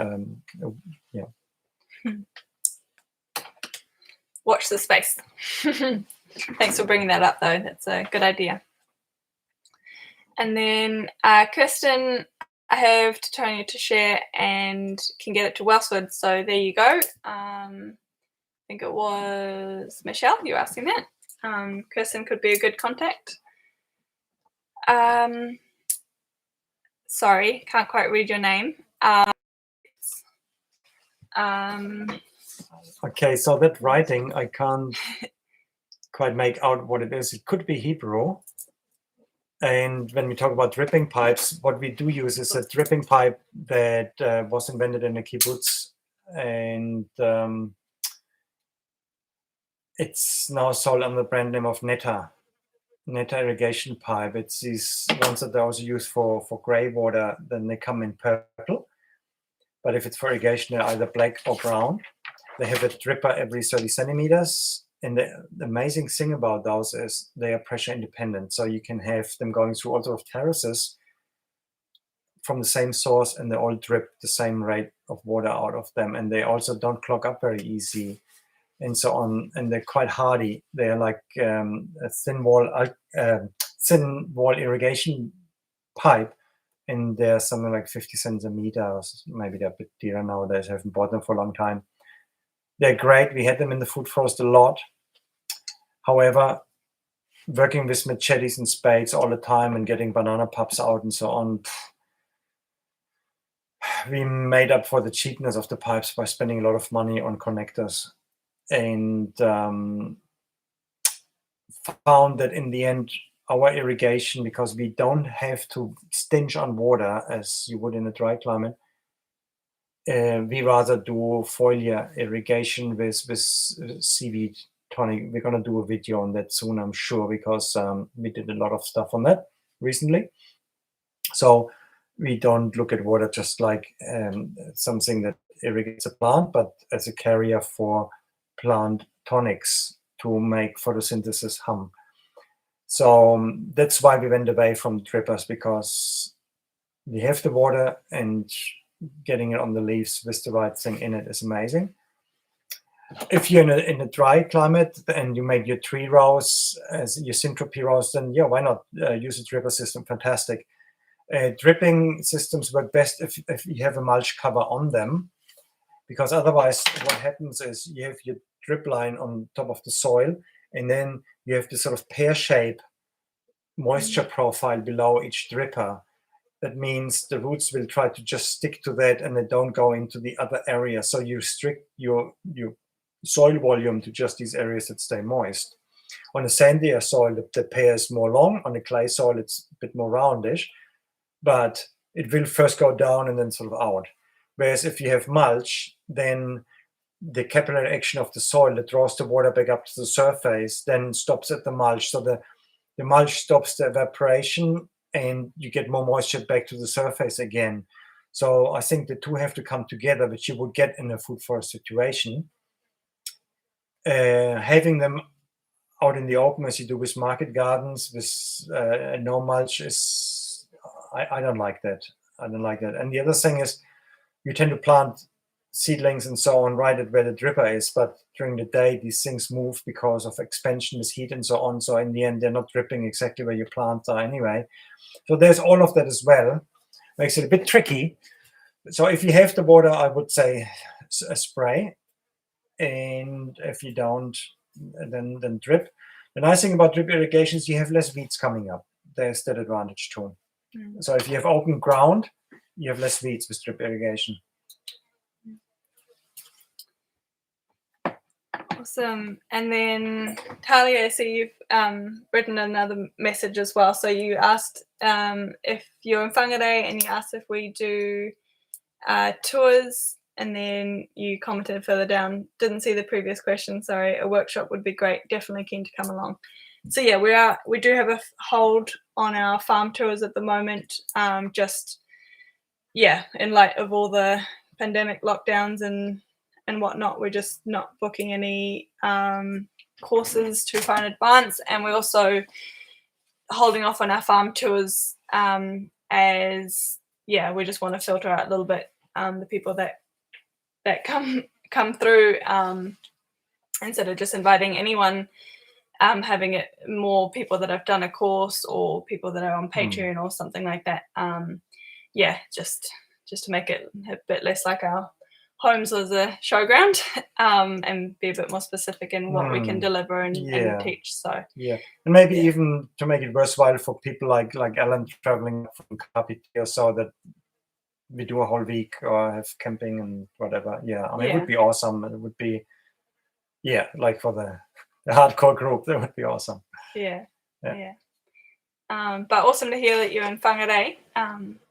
Watch the space. Thanks for bringing that up, though. That's a good idea. And then Kirsten, I have Titonia to share and can get it to Wellswood. So there you go. I think it was Michelle you were asking that. Kirsten could be a good contact. Sorry, can't quite read your name. Okay, so that writing, I can't quite make out what it is. It could be Hebrew. And when we talk about dripping pipes, what we do use is a dripping pipe that was invented in a kibbutz, and it's now sold under the brand name of Netta irrigation pipe. It's these ones that are also used for gray water. Then they come in purple, but if it's for irrigation, they're either black or brown. They have a dripper every 30 centimeters. And the amazing thing about those is they are pressure independent. So you can have them going through all sorts of terraces from the same source, and they all drip the same rate of water out of them. And they also don't clog up very easy and so on. And they're quite hardy. They're like a thin wall irrigation pipe. And they're something like 50 cents a meter. Maybe they're a bit dearer nowadays. I haven't bought them for a long time. They're great. We had them in the food forest a lot. However, working with machetes and spades all the time and getting banana pups out and so on, we made up for the cheapness of the pipes by spending a lot of money on connectors, and found that in the end, our irrigation, because we don't have to stinge on water as you would in a dry climate, we rather do foliar irrigation with seaweed tonic. We're going to do a video on that soon, I'm sure, because we did a lot of stuff on that recently. So we don't look at water just like something that irrigates a plant, but as a carrier for plant tonics to make photosynthesis hum. So that's why we went away from drippers, because we have the water, and getting it on the leaves with the right thing in it is amazing. If you're in a dry climate and you make your tree rows as your syntropy rows, then why not use a dripper system? Fantastic. Dripping systems work best if you have a mulch cover on them, because otherwise what happens is you have your drip line on top of the soil, and then you have this sort of pear-shaped moisture profile below each dripper. That means the roots will try to just stick to that, and they don't go into the other area. So you restrict your soil volume to just these areas that stay moist. On a sandier soil, the pear is more long. On a clay soil, it's a bit more roundish, but it will first go down and then sort of out. Whereas if you have mulch, then the capillary action of the soil that draws the water back up to the surface then stops at the mulch. So the mulch stops the evaporation and you get more moisture back to the surface again. So I think the two have to come together, which you would get in a food forest situation. Having them out in the open, as you do with market gardens, with no mulch, I don't like that. I don't like that. And the other thing is, you tend to plant seedlings and so on right at where the dripper is, but during the day these things move because of expansion with heat and so on. So in the end, they're not dripping exactly where your plants are anyway. So there's all of that as well. Makes it a bit tricky. So if you have the water, I would say a spray, and if you don't, then drip. The nice thing about drip irrigation is you have less weeds coming up. There's that advantage too. So if you have open ground, you have less weeds with drip irrigation. Awesome. And then Talia, I see you've written another message as well. So you asked if you're in Whangarei, and you asked if we do tours, and then you commented further down, didn't see the previous question, sorry, a workshop would be great, definitely keen to come along. So yeah, we do have a hold on our farm tours at the moment, just in light of all the pandemic lockdowns and whatnot. We're just not booking any courses too far in advance, and we're also holding off on our farm tours as we just want to filter out a little bit the people that come through, instead of just inviting anyone, having it more people that have done a course or people that are on Patreon or something like that. Just to make it a bit less like our homes as a showground, and be a bit more specific in what we can deliver and teach. So and maybe even to make it worthwhile for people like Alan traveling from Kapiti or so, that we do a whole week or have camping and whatever. I mean, it would be awesome. It would be like for the hardcore group, that would be awesome. But awesome to hear that you're in Whangarei.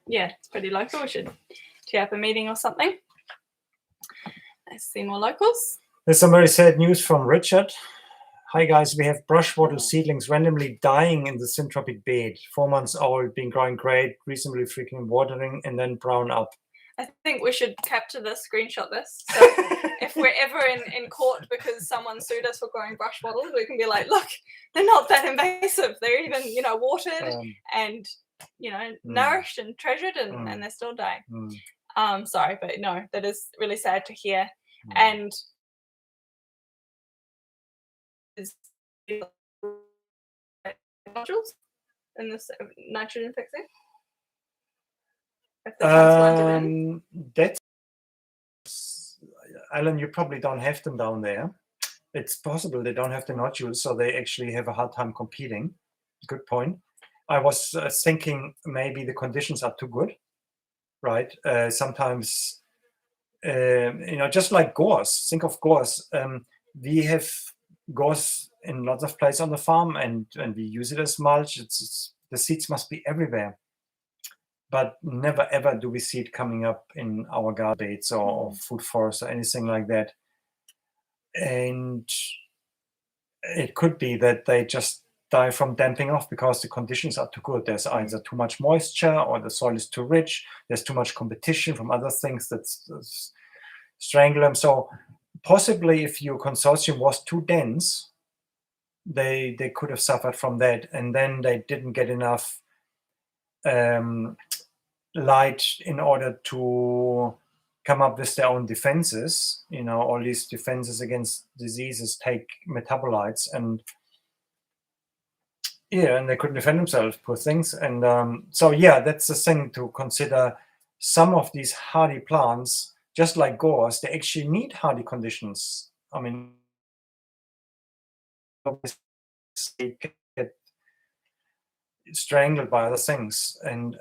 It's pretty local. We should tee up a meeting or something. I see more locals. There's some very sad news from Richard. Hi guys, we have brush wattle seedlings randomly dying in the syntropic bed. 4 months old, been growing great, reasonably frequent watering, and then brown up. I think we should capture this, screenshot this. So if we're ever in court because someone sued us for growing brush wattles, we can be like, look, they're not that invasive. They're even, watered and, nourished and treasured, and they're still dying. Sorry, but no, that is really sad to hear. And nodules in this nitrogen fixing? If they're transplanted in? That's, Alan, you probably don't have them down there. It's possible they don't have the nodules, so they actually have a hard time competing. Good point. I was thinking maybe the conditions are too good, right? Sometimes, just like gorse. Think of gorse. We have gorse in lots of places on the farm, and we use it as mulch. It's the seeds must be everywhere, but never ever do we see it coming up in our garden beds or food forests or anything like that. And it could be that they just die from damping off because the conditions are too good. There's either too much moisture, or the soil is too rich. There's too much competition from other things that's strangle them. So possibly if your consortium was too dense, they could have suffered from that, and then they didn't get enough light in order to come up with their own defenses. All these defenses against diseases take metabolites, and and they couldn't defend themselves, poor things. And that's the thing to consider. Some of these hardy plants, just like gorse, they actually need hardy conditions. I mean, they get strangled by other things and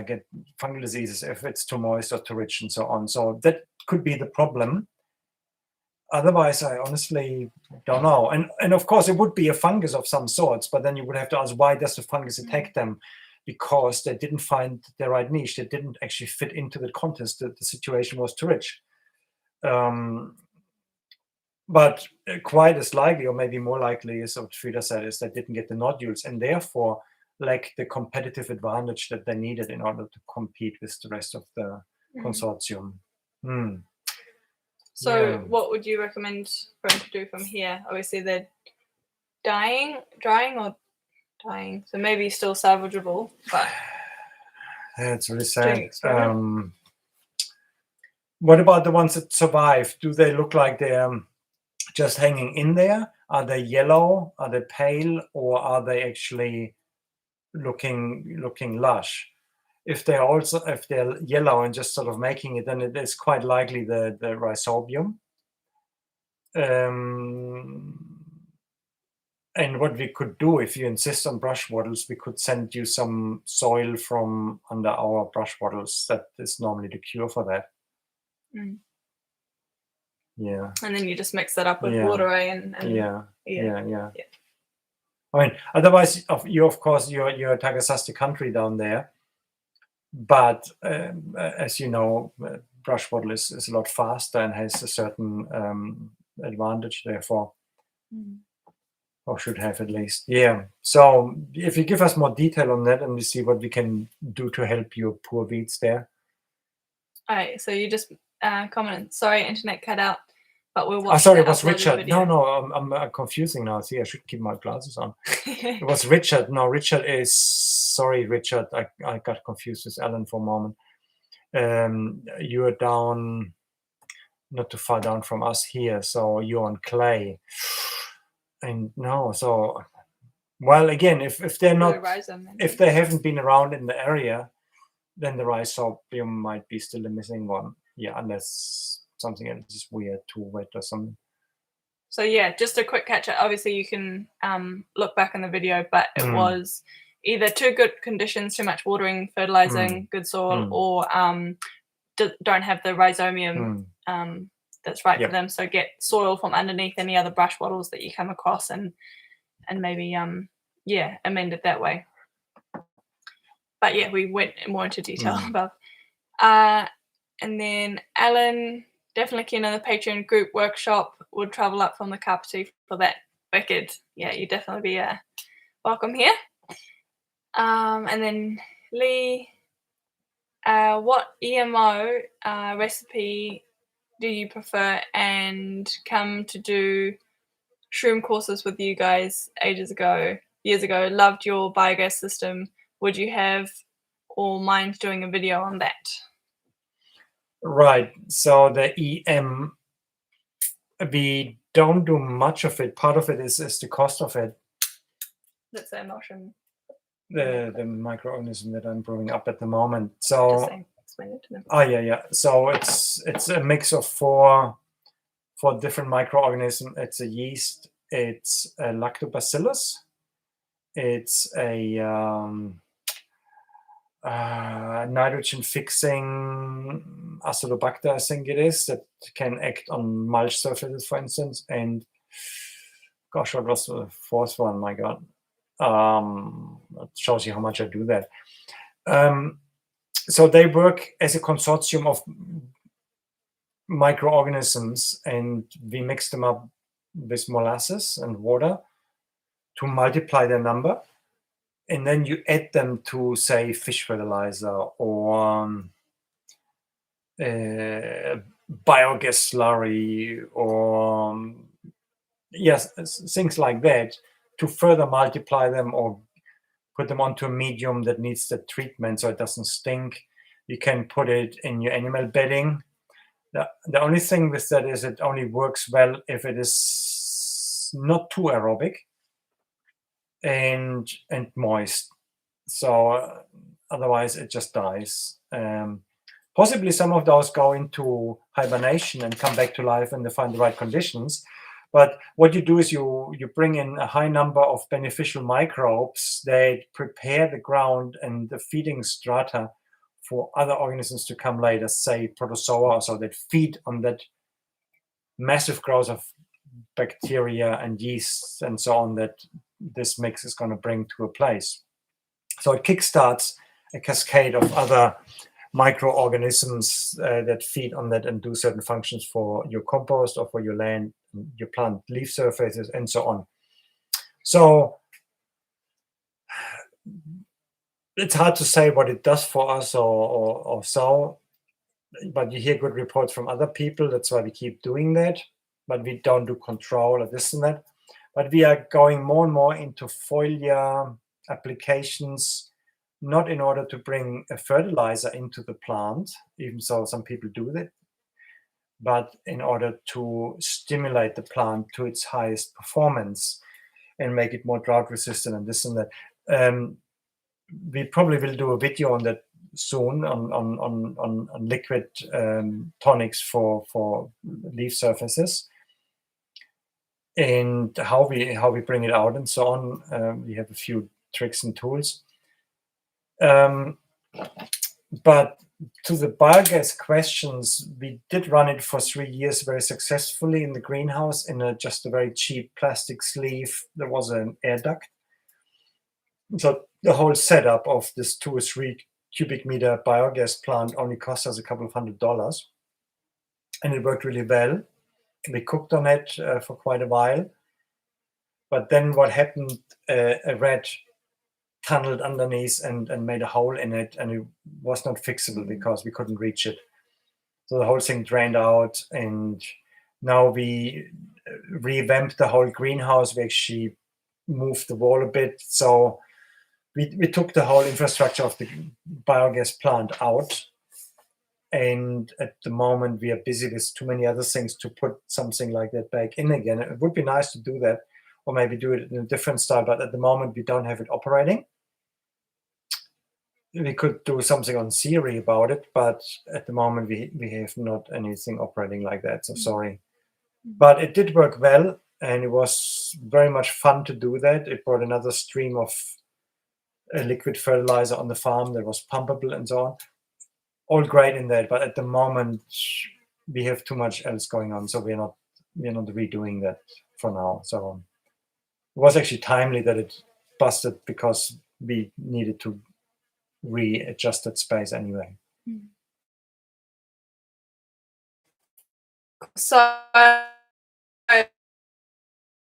get fungal diseases if it's too moist or too rich and so on. So that could be the problem. Otherwise, I honestly don't know. And of course, it would be a fungus of some sorts, but then you would have to ask, why does the fungus attack them? because they didn't find the right niche. They didn't actually fit into the context. The situation was too rich. But quite as likely, or maybe more likely, is what Frida said, is they didn't get the nodules and therefore lacked the competitive advantage that they needed in order to compete with the rest of the consortium. So what would you recommend for them to do from here? Obviously they're drying, so maybe still salvageable, but it's really doing sad. experiment. What about the ones that survive? Do they look like they're just hanging in there? Are they yellow? Are they pale? Or are they actually looking lush? If they're yellow and just sort of making it, then it is quite likely the rhizobium. And what we could do, if you insist on brush wattles, we could send you some soil from under our brush wattles. That is normally the cure for that. Yeah. And then you just mix that up with water, and yeah. I mean, otherwise, of course, you're a Tagasasti country down there. But as you know, brush wattle is a lot faster and has a certain advantage, therefore, or should have at least. Yeah. So if you give us more detail on that and we see what we can do to help your poor weeds there. All right. So you just commented, sorry, internet cut out. But we'll watch. Oh, sorry, it was Richard. No, I'm confusing now. See, I should keep my glasses on. It was Richard. No, Richard is... Sorry, Richard. I got confused with Alan for a moment. You are down, not too far down from us here. So you're on clay. And no, so... Well, again, if they're not... If they haven't been around in the area, then the rhizobium might be still a missing one. Yeah, unless... something else is weird, too wet or something. So yeah, just a quick catch up. Obviously you can look back in the video, but it was either too good conditions, too much watering, fertilizing, good soil, or don't have the rhizobium that's right for them. So get soil from underneath any other brush wattles that you come across and maybe amend it that way. But yeah, we went more into detail above. And then Alan, definitely keen on the Patreon group workshop, would travel up from the Kapiti for that. Wicked. Yeah, you'd definitely be welcome here. And then Lee, what EMO recipe do you prefer, and come to do shroom courses with you guys years ago. Loved your biogas system. Would you have or mind doing a video on that? Right. So the EM, we don't do much of it. Part of it is the cost of it. That's the emulsion. The microorganism that I'm brewing up at the moment. So explain it to them. Oh yeah. So it's a mix of four different microorganisms. It's a yeast. It's a lactobacillus. It's a nitrogen fixing Acinetobacter, I think it is, that can act on mulch surfaces, for instance. And gosh, what was the fourth one? My God. It shows you how much I do that. So they work as a consortium of microorganisms, and we mix them up with molasses and water to multiply their number. And then you add them to, say, fish fertilizer or biogas slurry or things like that, to further multiply them or put them onto a medium that needs the treatment so it doesn't stink. You can put it in your animal bedding. The only thing with that is it only works well if it is not too aerobic and moist. So otherwise it just dies. Possibly some of those go into hibernation and come back to life when they find the right conditions. But what you do is you bring in a high number of beneficial microbes that prepare the ground and the feeding strata for other organisms to come later, say protozoa or so, that feed on that massive growth of bacteria and yeasts and so on that this mix is going to bring to a place. So it kickstarts a cascade of other microorganisms that feed on that and do certain functions for your compost or for your land, your plant leaf surfaces, and so on. So it's hard to say what it does for us or so, but you hear good reports from other people. That's why we keep doing that, but we don't do control or this and that. But we are going more and more into foliar applications, not in order to bring a fertilizer into the plant, even though some people do that, but in order to stimulate the plant to its highest performance and make it more drought resistant and this and that. We probably will do a video on that soon on liquid tonics for leaf surfaces and how we bring it out and so on. We have a few tricks and tools. But to the biogas questions, we did run it for 3 years very successfully in the greenhouse in just a very cheap plastic sleeve. There was an air duct. So the whole setup of this 2 or 3 cubic meter biogas plant only cost us a couple of $100, and it worked really well. We cooked on it for quite a while, but then what happened? A rat tunneled underneath and made a hole in it, and it was not fixable because we couldn't reach it. So the whole thing drained out, and now we revamped the whole greenhouse. We actually moved the wall a bit, so we took the whole infrastructure of the biogas plant out, and at the moment we are busy with too many other things to put something like that back in again. It would be nice to do that, or maybe do it in a different style, but at the moment we don't have it operating. We could do something on theory about it, but at the moment we have not anything operating like that, so sorry. But it did work well, and it was very much fun to do that. It brought another stream of liquid fertilizer on the farm that was pumpable and so on. All great in that, but at the moment we have too much else going on, so we're not redoing that for now. So it was actually timely that it busted because we needed to readjust that space anyway. So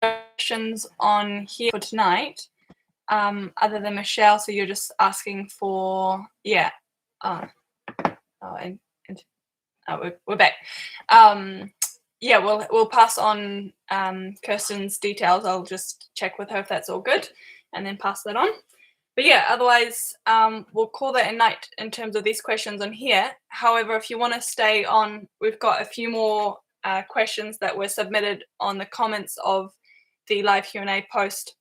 questions on here for tonight, other than Michelle, so you're just asking for we're back. Yeah, we'll pass on Kirsten's details. I'll just check with her if that's all good and then pass that on. But yeah, otherwise we'll call that a night in terms of these questions on here. However, if you want to stay on, we've got a few more questions that were submitted on the comments of the live Q&A post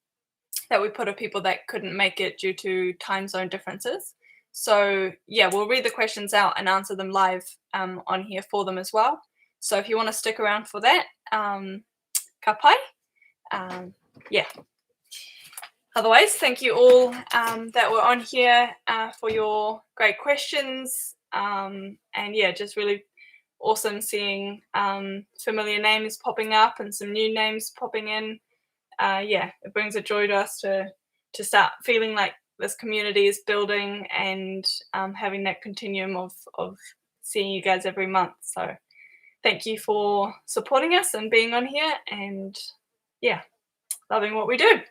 that we put of people that couldn't make it due to time zone differences. So yeah, we'll read the questions out and answer them live on here for them as well. So if you want to stick around for that, ka pai. Yeah. Otherwise, thank you all that were on here for your great questions. And yeah, just really awesome seeing familiar names popping up and some new names popping in. Yeah, it brings a joy to us to start feeling like this community is building and having that continuum of seeing you guys every month. So thank you for supporting us and being on here, and yeah, loving what we do.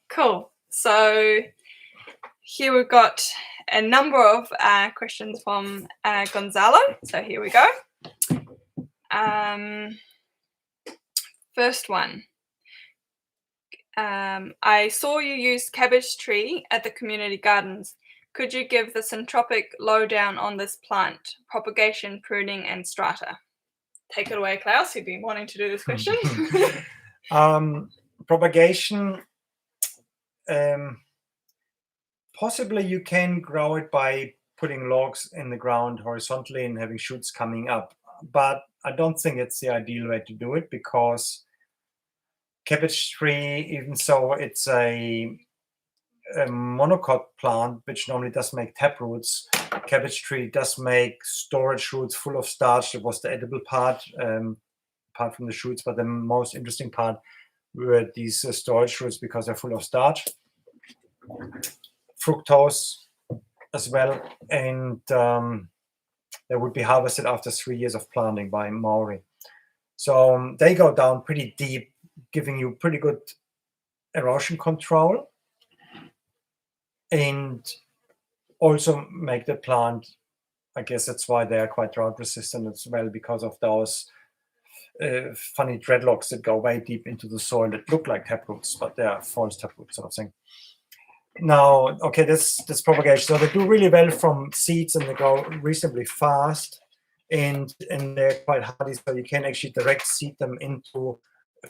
Cool. So here we've got a number of questions from Gonzalo. So here we go. First one. I saw you use cabbage tree at the community gardens. Could you give the syntropic lowdown on this plant, propagation, pruning, and strata? Take it away, Klaus. You've been wanting to do this question. Propagation, possibly you can grow it by putting logs in the ground horizontally and having shoots coming up, but I don't think it's the ideal way to do it, because cabbage tree, even though it's a monocot plant, which normally does make tap roots, cabbage tree does make storage roots full of starch. That was the edible part, apart from the shoots, but the most interesting part were these storage roots because they're full of starch. fructose as well, and they would be harvested after 3 years of planting by Maori. So they go down pretty deep, giving you pretty good erosion control, and also make the plant, I guess that's why they are quite drought resistant as well, because of those funny dreadlocks that go way deep into the soil that look like taproots, but they are false taproots sort of thing. Now, okay, this propagation. So they do really well from seeds, and they grow reasonably fast, and they're quite hardy. So you can actually direct seed them into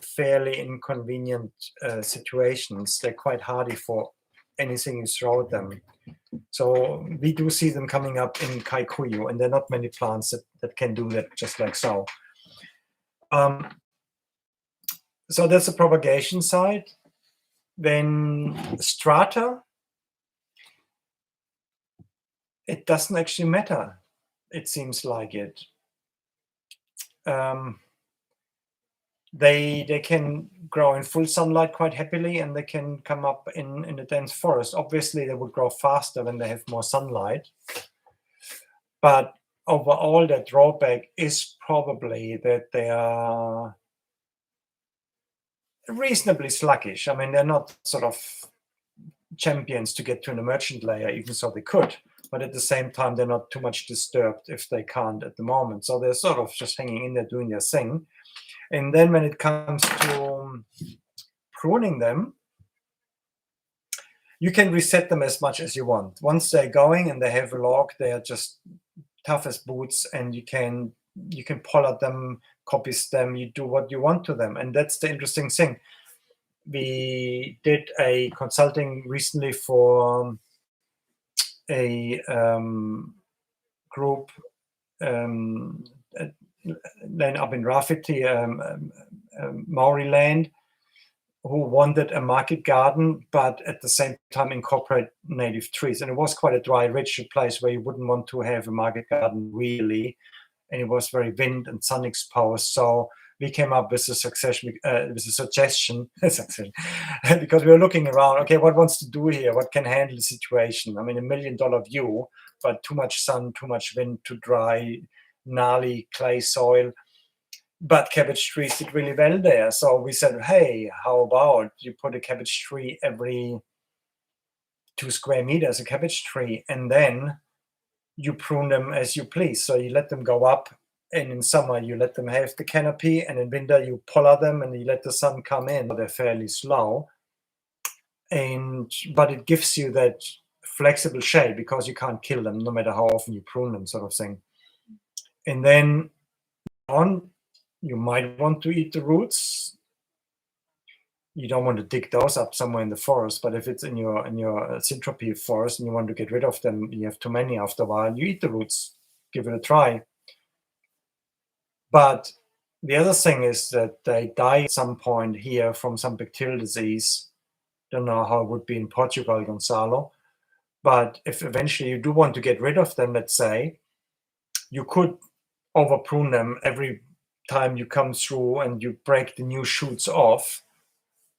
fairly inconvenient situations. They're quite hardy for anything you throw at them. So we do see them coming up in Kaikuyu, and there are not many plants that can do that just like so. So that's the propagation side. Then strata, it doesn't actually matter. It seems like it. They can grow in full sunlight quite happily, and they can come up in a dense forest. Obviously, they would grow faster when they have more sunlight. But overall, the drawback is probably that they are reasonably sluggish. I mean, they're not sort of champions to get to an emergent layer, even so they could. But at the same time, they're not too much disturbed if they can't at the moment. So they're sort of just hanging in there doing their thing. And then when it comes to pruning them, you can reset them as much as you want. Once they're going and they have a log, they are just tough as boots, and you can pollard them, coppice them, you do what you want to them. And that's the interesting thing. We did a consulting recently for a group then up in Rafiti, Maori land, who wanted a market garden, but at the same time incorporate native trees. And it was quite a dry, rigid place where you wouldn't want to have a market garden really. And it was very wind and sun exposed. So we came up with a suggestion, because we were looking around, okay, what wants to do here? What can handle the situation? I mean, $1 million view, but too much sun, too much wind, too dry, gnarly clay soil. But cabbage trees did really well there. So we said, hey, how about you put a cabbage tree every 2 square meters, a cabbage tree, and then you prune them as you please. So you let them go up, and in summer you let them have the canopy, and in winter you pollard them and you let the sun come in. They're fairly slow, but it gives you that flexible shade because you can't kill them no matter how often you prune them, sort of thing. And then you might want to eat the roots. You don't want to dig those up somewhere in the forest, but if it's in your syntropy forest and you want to get rid of them, you have too many after a while, you eat the roots, give it a try. But the other thing is that they die at some point here from some bacterial disease. Don't know how it would be in Portugal, Gonzalo. But if eventually you do want to get rid of them, let's say, you could over prune them every time you come through and you break the new shoots off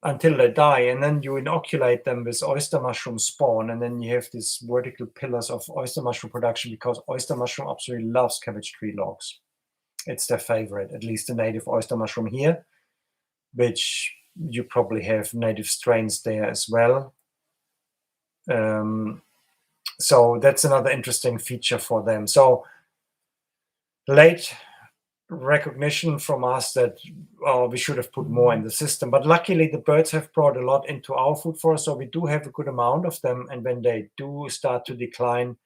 until they die, and then you inoculate them with oyster mushroom spawn, and then you have these vertical pillars of oyster mushroom production, because oyster mushroom absolutely loves cabbage tree logs. It's their favorite, at least the native oyster mushroom here, which you probably have native strains there as well. So that's another interesting feature for them. So late recognition from us that we should have put more in the system, but luckily the birds have brought a lot into our food forest, so we do have a good amount of them, and when they do start to decline,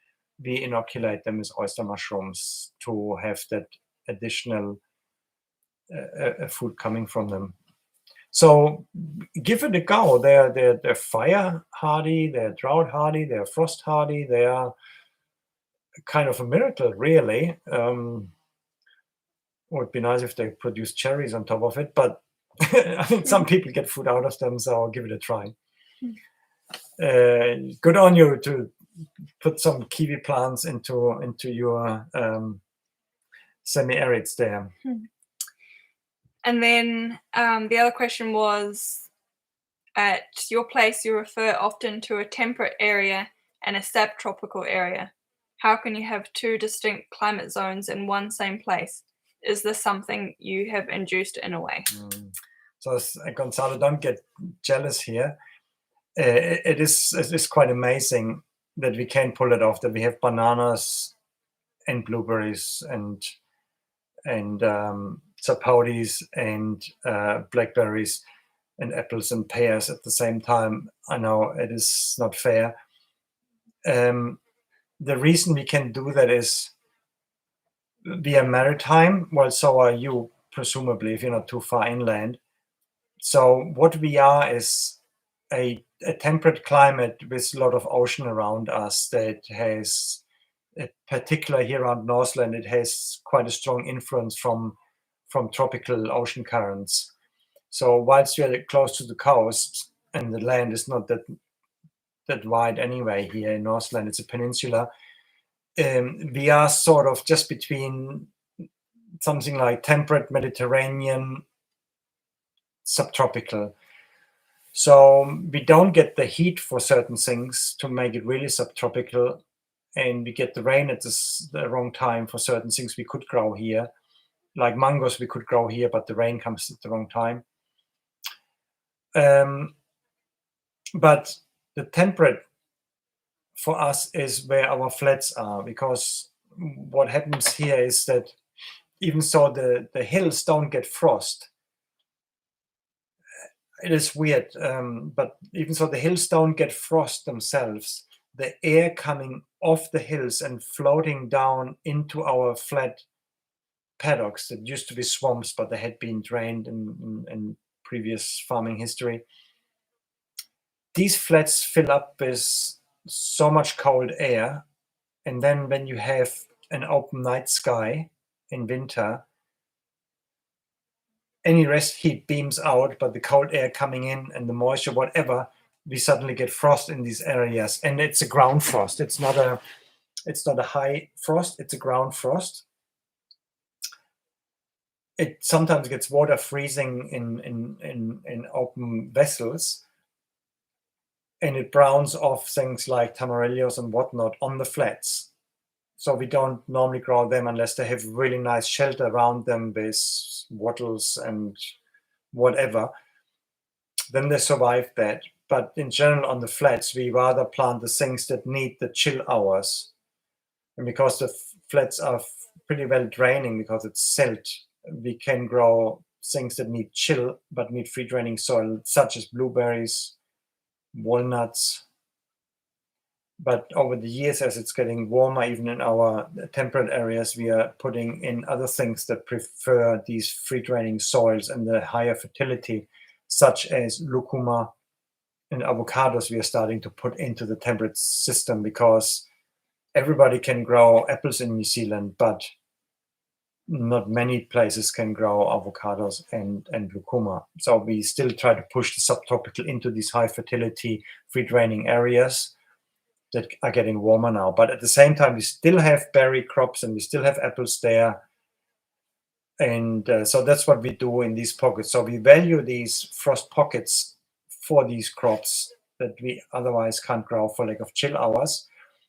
we inoculate them with oyster mushrooms to have that additional food coming from them. So give it a go. They're fire hardy, they're drought hardy, they're frost hardy, they are kind of a miracle, really. It would be nice if they produce cherries on top of it, but I think some people get food out of them, so I'll give it a try. Good on you to put some kiwi plants into your semi-arids there. And then the other question was, At your place, you refer often to a temperate area and a subtropical area. How can you have two distinct climate zones in one same place? Is this something you have induced in a way? So Gonzalo, don't get jealous here. It is quite amazing that we can pull it off, that we have bananas and blueberries and zapotes and blackberries and apples and pears at the same time. I know it is not fair. The reason we can do that is we are maritime, well, so are you, presumably, if you're not too far inland. So what we are is a temperate climate with a lot of ocean around us that has, particularly here around Northland, it has quite a strong influence from tropical ocean currents. So whilst we are close to the coast and the land is not that wide anyway here in Northland, it's a peninsula, we are sort of just between something like temperate Mediterranean, subtropical. So we don't get the heat for certain things to make it really subtropical, and we get the rain at the wrong time for certain things we could grow here. Like mangoes we could grow here, but the rain comes at the wrong time. But the temperate for us is where our flats are, because what happens here is that even so the hills don't get frost. It is weird, but even so the hills don't get frost themselves. The air coming off the hills and floating down into our flat paddocks that used to be swamps, but they had been drained in previous farming history. These flats fill up with so much cold air, and then when you have an open night sky in winter, any rest heat beams out, but the cold air coming in and the moisture, whatever, we suddenly get frost in these areas, and it's a ground frost. It's not a high frost. It's a ground frost. It sometimes gets water freezing in open vessels, and it browns off things like tamarillos and whatnot on the flats. So we don't normally grow them unless they have really nice shelter around them with wattles and whatever. Then they survive that. But in general, on the flats, we rather plant the things that need the chill hours. And because the flats are pretty well draining, because it's silt, we can grow things that need chill but need free draining soil, such as blueberries, walnuts. But over the years, as it's getting warmer, even in our temperate areas, we are putting in other things that prefer these free draining soils and the higher fertility, such as lucuma and avocados we are starting to put into the temperate system, because everybody can grow apples in New Zealand, but not many places can grow avocados and lucuma. So we still try to push the subtropical into these high fertility, free draining areas that are getting warmer now. But at the same time, we still have berry crops and we still have apples there. And so that's what we do in these pockets. So we value these frost pockets for these crops that we otherwise can't grow for lack of chill hours.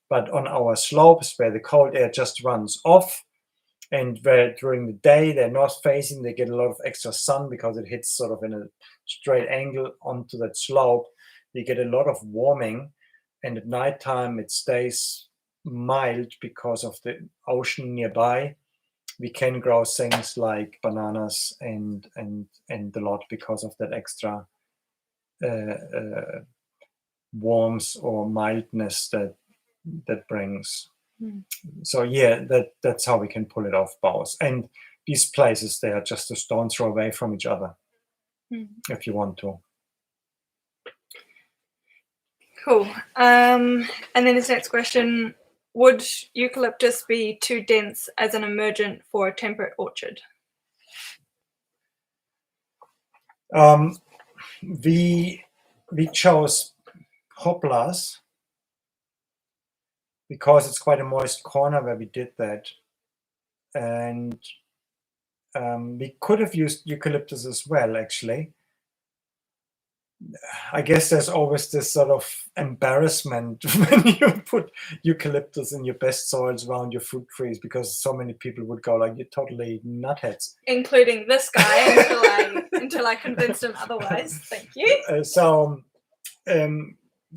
But on our slopes where the cold air just runs off, and where during the day they're north facing, they get a lot of extra sun because it hits sort of in a straight angle onto that slope. You get a lot of warming, and at nighttime it stays mild because of the ocean nearby. We can grow things like bananas and the lot because of that extra warmth or mildness that brings. So yeah, that's how we can pull it off, both. And these places, they are just a stone's throw away from each other, if you want to. Cool. And then this next question: would eucalyptus be too dense as an emergent for a temperate orchard? We chose poplars because it's quite a moist corner where we did that, and we could have used eucalyptus as well, actually, I guess there's always this sort of embarrassment when you put eucalyptus in your best soils around your fruit trees, because so many people would go like, you're totally nutheads. Including this guy until I convinced him otherwise. Thank you. So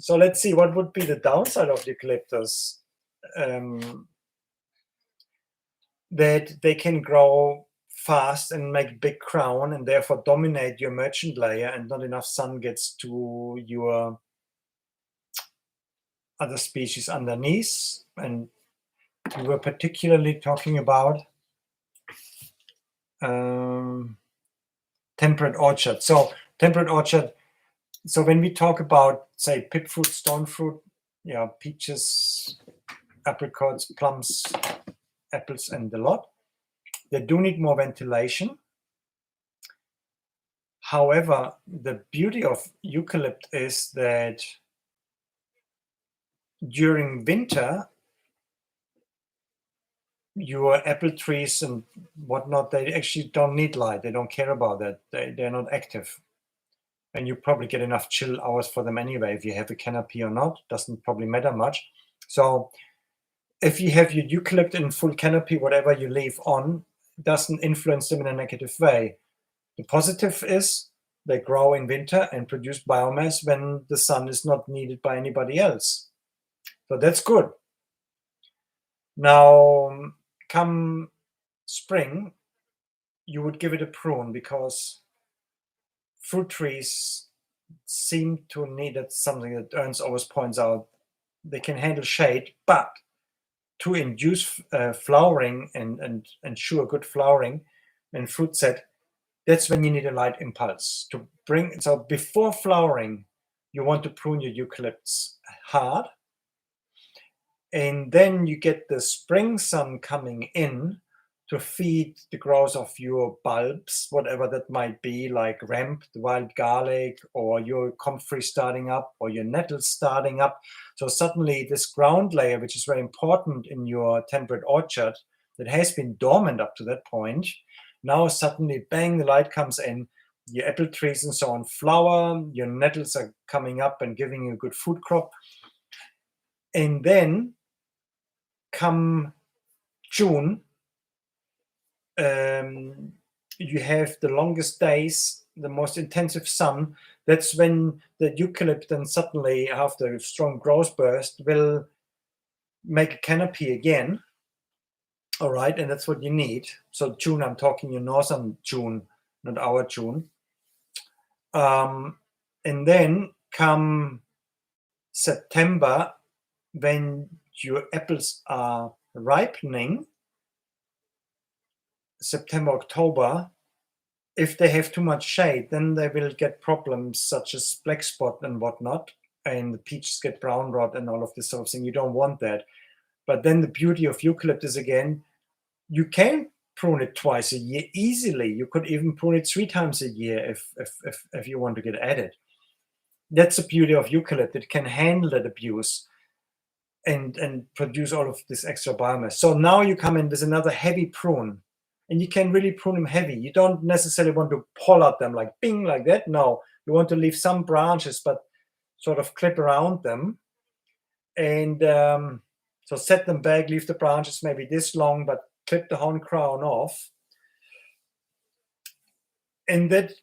let's see, what would be the downside of eucalyptus? That they can grow fast and make big crown and therefore dominate your merchant layer, and not enough sun gets to your other species underneath. And we were particularly talking about temperate orchard. So temperate orchard, so when we talk about, say, pip fruit, stone fruit, peaches, apricots, plums, apples, and the lot, they do need more ventilation. However, the beauty of eucalypt is that during winter, your apple trees and whatnot, they actually don't need light. They don't care about that. They're not active. And you probably get enough chill hours for them anyway. If you have a canopy or not, doesn't probably matter much. So if you have your eucalypt in full canopy, whatever you leave on doesn't influence them in a negative way. The positive is they grow in winter and produce biomass when the sun is not needed by anybody else. So that's good. Now, come spring, you would give it a prune, because fruit trees seem to need, that's something that Ernst always points out, they can handle shade, but to induce flowering and ensure good flowering and fruit set, that's when you need a light impulse to bring. So before flowering, you want to prune your eucalypts hard, and then you get the spring sun coming in to feed the growth of your bulbs, whatever that might be, like ramp, the wild garlic, or your comfrey starting up, or your nettles starting up. So suddenly this ground layer, which is very important in your temperate orchard, that has been dormant up to that point, now suddenly, bang, the light comes in, your apple trees and so on flower, your nettles are coming up and giving you a good food crop. And then come June, you have the longest days, the most intensive sun. That's when the eucalypt then suddenly, after a strong growth burst, will make a canopy again. All right, and that's what you need. So June, I'm talking your northern June, not our June. And then come September, when your apples are ripening, September, October, if they have too much shade, then they will get problems such as black spot and whatnot, and the peaches get brown rot and all of this sort of thing. You don't want that. But then the beauty of eucalypt is, again, you can prune it twice a year easily. You could even prune it 3 times a year if you want to get at it. That's the beauty of eucalypt. It can handle that abuse and produce all of this extra biomass. So now you come in with another heavy prune, and you can really prune them heavy. You don't necessarily want to pull out them like bing, like that. No, you want to leave some branches, but sort of clip around them. And so set them back, leave the branches maybe this long, but clip the whole crown off. And that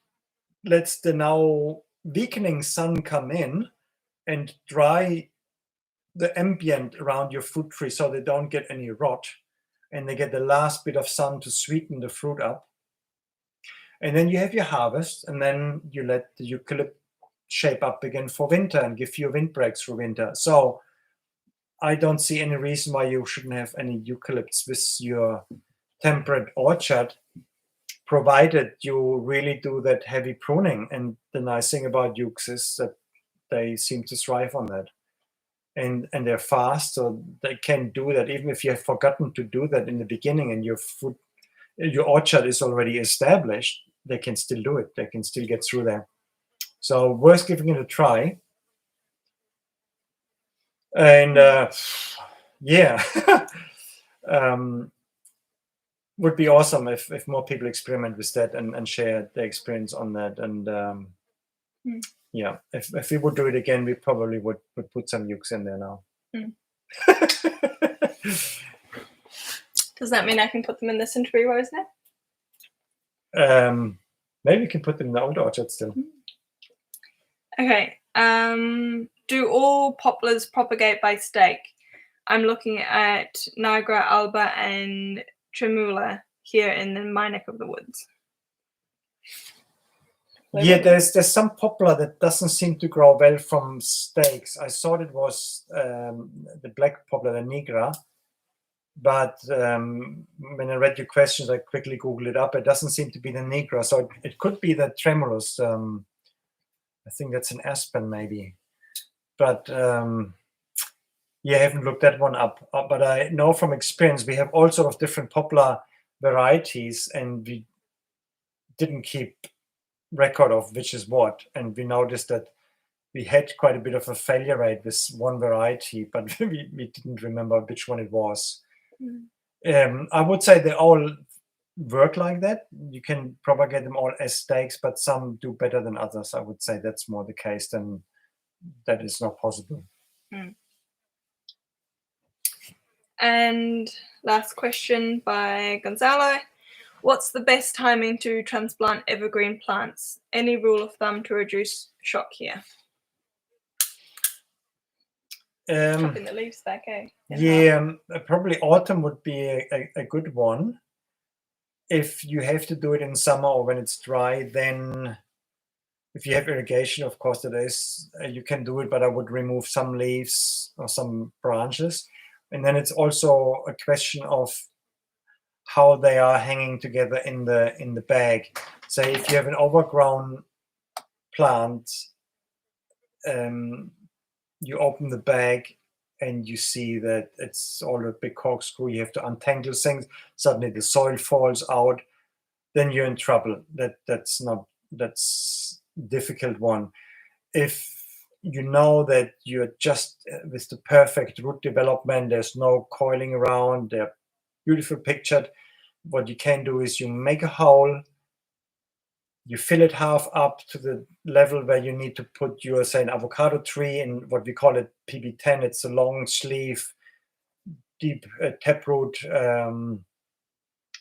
lets the now weakening sun come in and dry the ambient around your fruit tree so they don't get any rot, and they get the last bit of sun to sweeten the fruit up. And then you have your harvest, and then you let the eucalypt shape up again for winter and give you windbreaks through winter. So I don't see any reason why you shouldn't have any eucalypts with your temperate orchard, provided you really do that heavy pruning. And the nice thing about eucs is that they seem to thrive on that. And they're fast, so they can do that. Even if you have forgotten to do that in the beginning and your orchard is already established, they can still do it. They can still get through there. So worth giving it a try. And yeah, would be awesome if more people experiment with that and share their experience on that. And Yeah, if we would do it again, we probably would put some ukes in there now. Does that mean I can put them in the century rose now? Maybe we can put them in the old orchard still. Okay. Do all poplars propagate by stake? I'm looking at Niagara, Alba, and Tremula here in my neck of the woods. Yeah, there's some poplar that doesn't seem to grow well from stakes. I thought it was the black poplar, the Nigra, but when I read your questions, I quickly Googled it up. It doesn't seem to be the Nigra, so it could be the Tremulous. I think that's an aspen, maybe, but yeah, I haven't looked that one up. But I know from experience we have all sort of different poplar varieties, and we didn't keep record of which is what, and we noticed that we had quite a bit of a failure rate with one variety, but we didn't remember which one it was. I would say they all work like that. You can propagate them all as stakes, but some do better than others. I would say that's more the case than that is not possible. And last question by Gonzalo. What's the best timing to transplant evergreen plants? Any rule of thumb to reduce shock here? Chopping the leaves back, eh? Yeah, probably autumn would be a good one. If you have to do it in summer or when it's dry, then if you have irrigation, of course, it is, you can do it, but I would remove some leaves or some branches. And then it's also a question of how they are hanging together in the bag. Say if you have an overgrown plant, you open the bag and you see that it's all a big corkscrew. You have to untangle things. Suddenly the soil falls out. Then you're in trouble. That's difficult one. If you know that you're just with the perfect root development, there's no coiling around, they're beautiful pictured. What you can do is you make a hole, you fill it half up to the level where you need to put your, say, an avocado tree in what we call it PB10. It's a long sleeve, deep taproot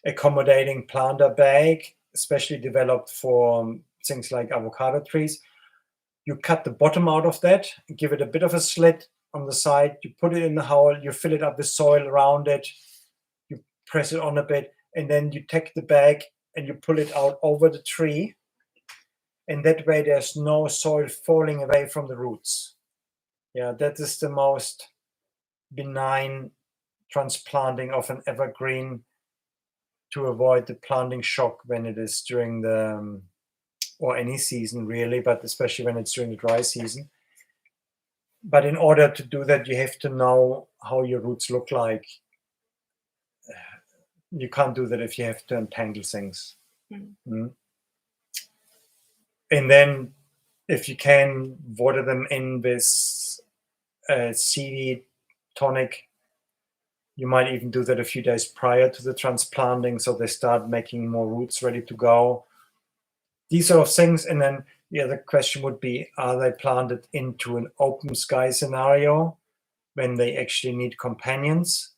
accommodating planter bag, especially developed for things like avocado trees. You cut the bottom out of that, give it a bit of a slit on the side, you put it in the hole, you fill it up with soil around it, you press it on a bit, and then you take the bag and you pull it out over the tree. And that way there's no soil falling away from the roots. Yeah, that is the most benign transplanting of an evergreen to avoid the planting shock when it is during the, or any season really, but especially when it's during the dry season. But in order to do that, you have to know how your roots look like. You can't do that if you have to untangle things. And then if you can, water them in with seaweed tonic. You might even do that a few days prior to the transplanting, so they start making more roots ready to go. These sort of things. And then the other question would be, are they planted into an open sky scenario when they actually need companions?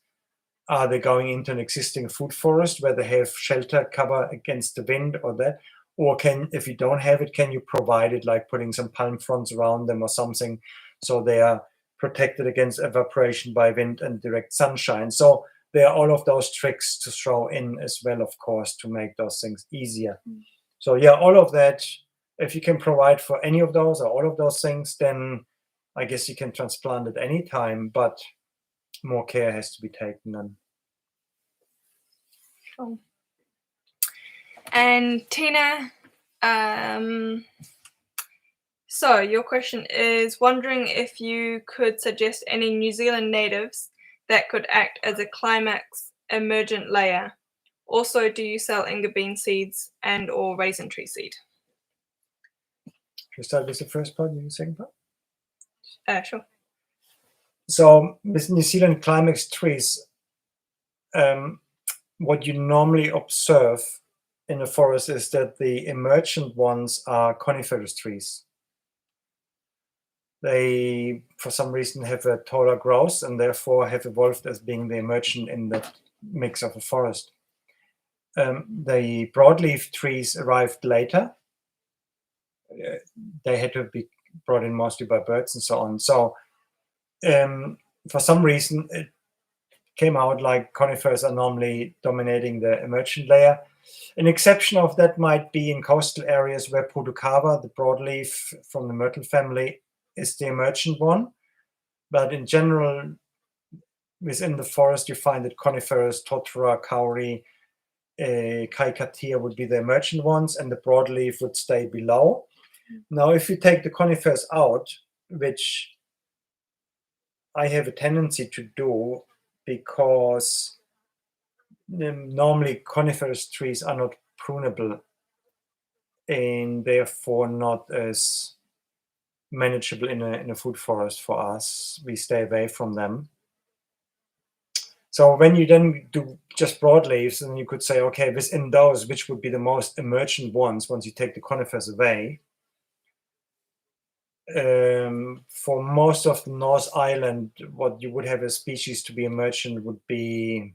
Are they going into an existing food forest where they have shelter cover against the wind or that? Or if you don't have it, can you provide it, like putting some palm fronds around them or something, so they are protected against evaporation by wind and direct sunshine? So there are all of those tricks to throw in as well, of course, to make those things easier. So yeah, all of that, if you can provide for any of those or all of those things, then I guess you can transplant at any time, but more care has to be taken then. Cool. And Tina, so your question is wondering if you could suggest any New Zealand natives that could act as a climax emergent layer. Also, do you sell Inga bean seeds and or raisin tree seed? Should we start with the first part and the second part? Sure. So with New Zealand climax trees, what you normally observe in the forest is that the emergent ones are coniferous trees. They, for some reason, have a taller growth and therefore have evolved as being the emergent in the mix of a forest. The broadleaf trees arrived later. They had to be brought in mostly by birds and so on. So for some reason, it came out like conifers are normally dominating the emergent layer. An exception of that might be in coastal areas where Puducava, the broadleaf from the myrtle family, is the emergent one. But in general, within the forest, you find that conifers, totara, kauri, kaikatia would be the emergent ones, and the broadleaf would stay below. Now, if you take the conifers out, which I have a tendency to do because normally coniferous trees are not prunable and therefore not as manageable in a food forest for us. We stay away from them. So when you then do just broadleaves, then you could say, okay, within those, which would be the most emergent ones once you take the conifers away? For most of the North Island, what you would have as species to be emergent would be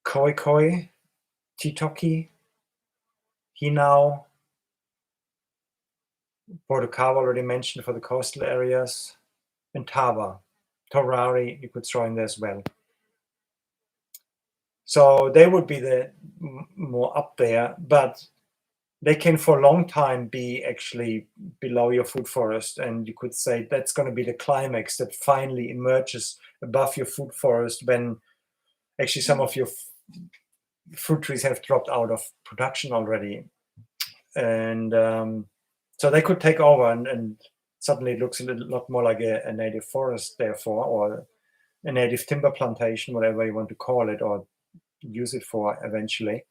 koi, titoki, hinau, Puducava already mentioned for the coastal areas, and tava. Torari you could throw in there as well. So they would be the more up there, but they can for a long time be actually below your food forest, and you could say that's going to be the climax that finally emerges above your food forest when actually some of your fruit trees have dropped out of production already. And so they could take over and suddenly it looks a lot more like a native forest, therefore, or a native timber plantation, whatever you want to call it, or use it for eventually.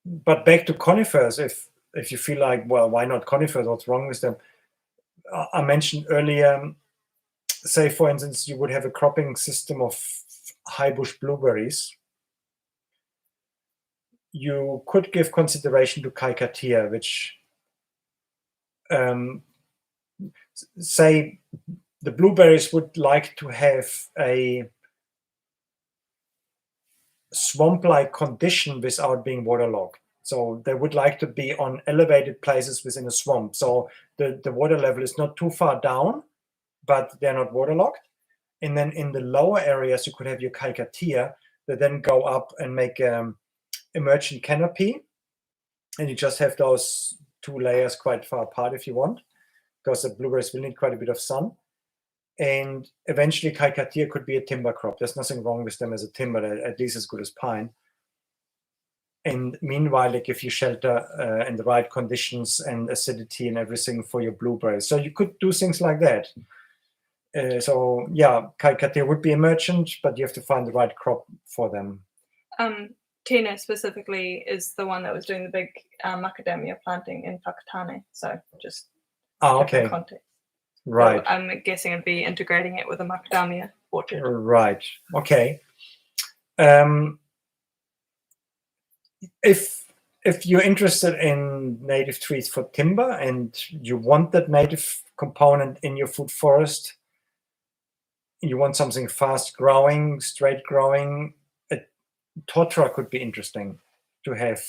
But back to conifers, if you feel like, well, why not conifers? What's wrong with them? I mentioned earlier, say for instance, you would have a cropping system of high bush blueberries. You could give consideration to kaikatia, which say the blueberries would like to have a swamp-like condition without being waterlogged. So they would like to be on elevated places within a swamp. So the water level is not too far down, but they're not waterlogged. And then in the lower areas, you could have your kaikatia that then go up and make emergent canopy. And you just have those two layers quite far apart if you want, because the blueberries will need quite a bit of sun. And eventually kaikatia could be a timber crop. There's nothing wrong with them as a timber, they're at least as good as pine. And meanwhile, like if you shelter in the right conditions and acidity and everything for your blueberries. So you could do things like that. So yeah, kaikatia would be emergent, but you have to find the right crop for them. Tina specifically is the one that was doing the big macadamia planting in Whakatane. So just okay. Context. Right. So I'm guessing it'd be integrating it with a macadamia orchard. Right. Okay. If you're interested in native trees for timber and you want that native component in your food forest, you want something fast growing, straight growing, totara could be interesting to have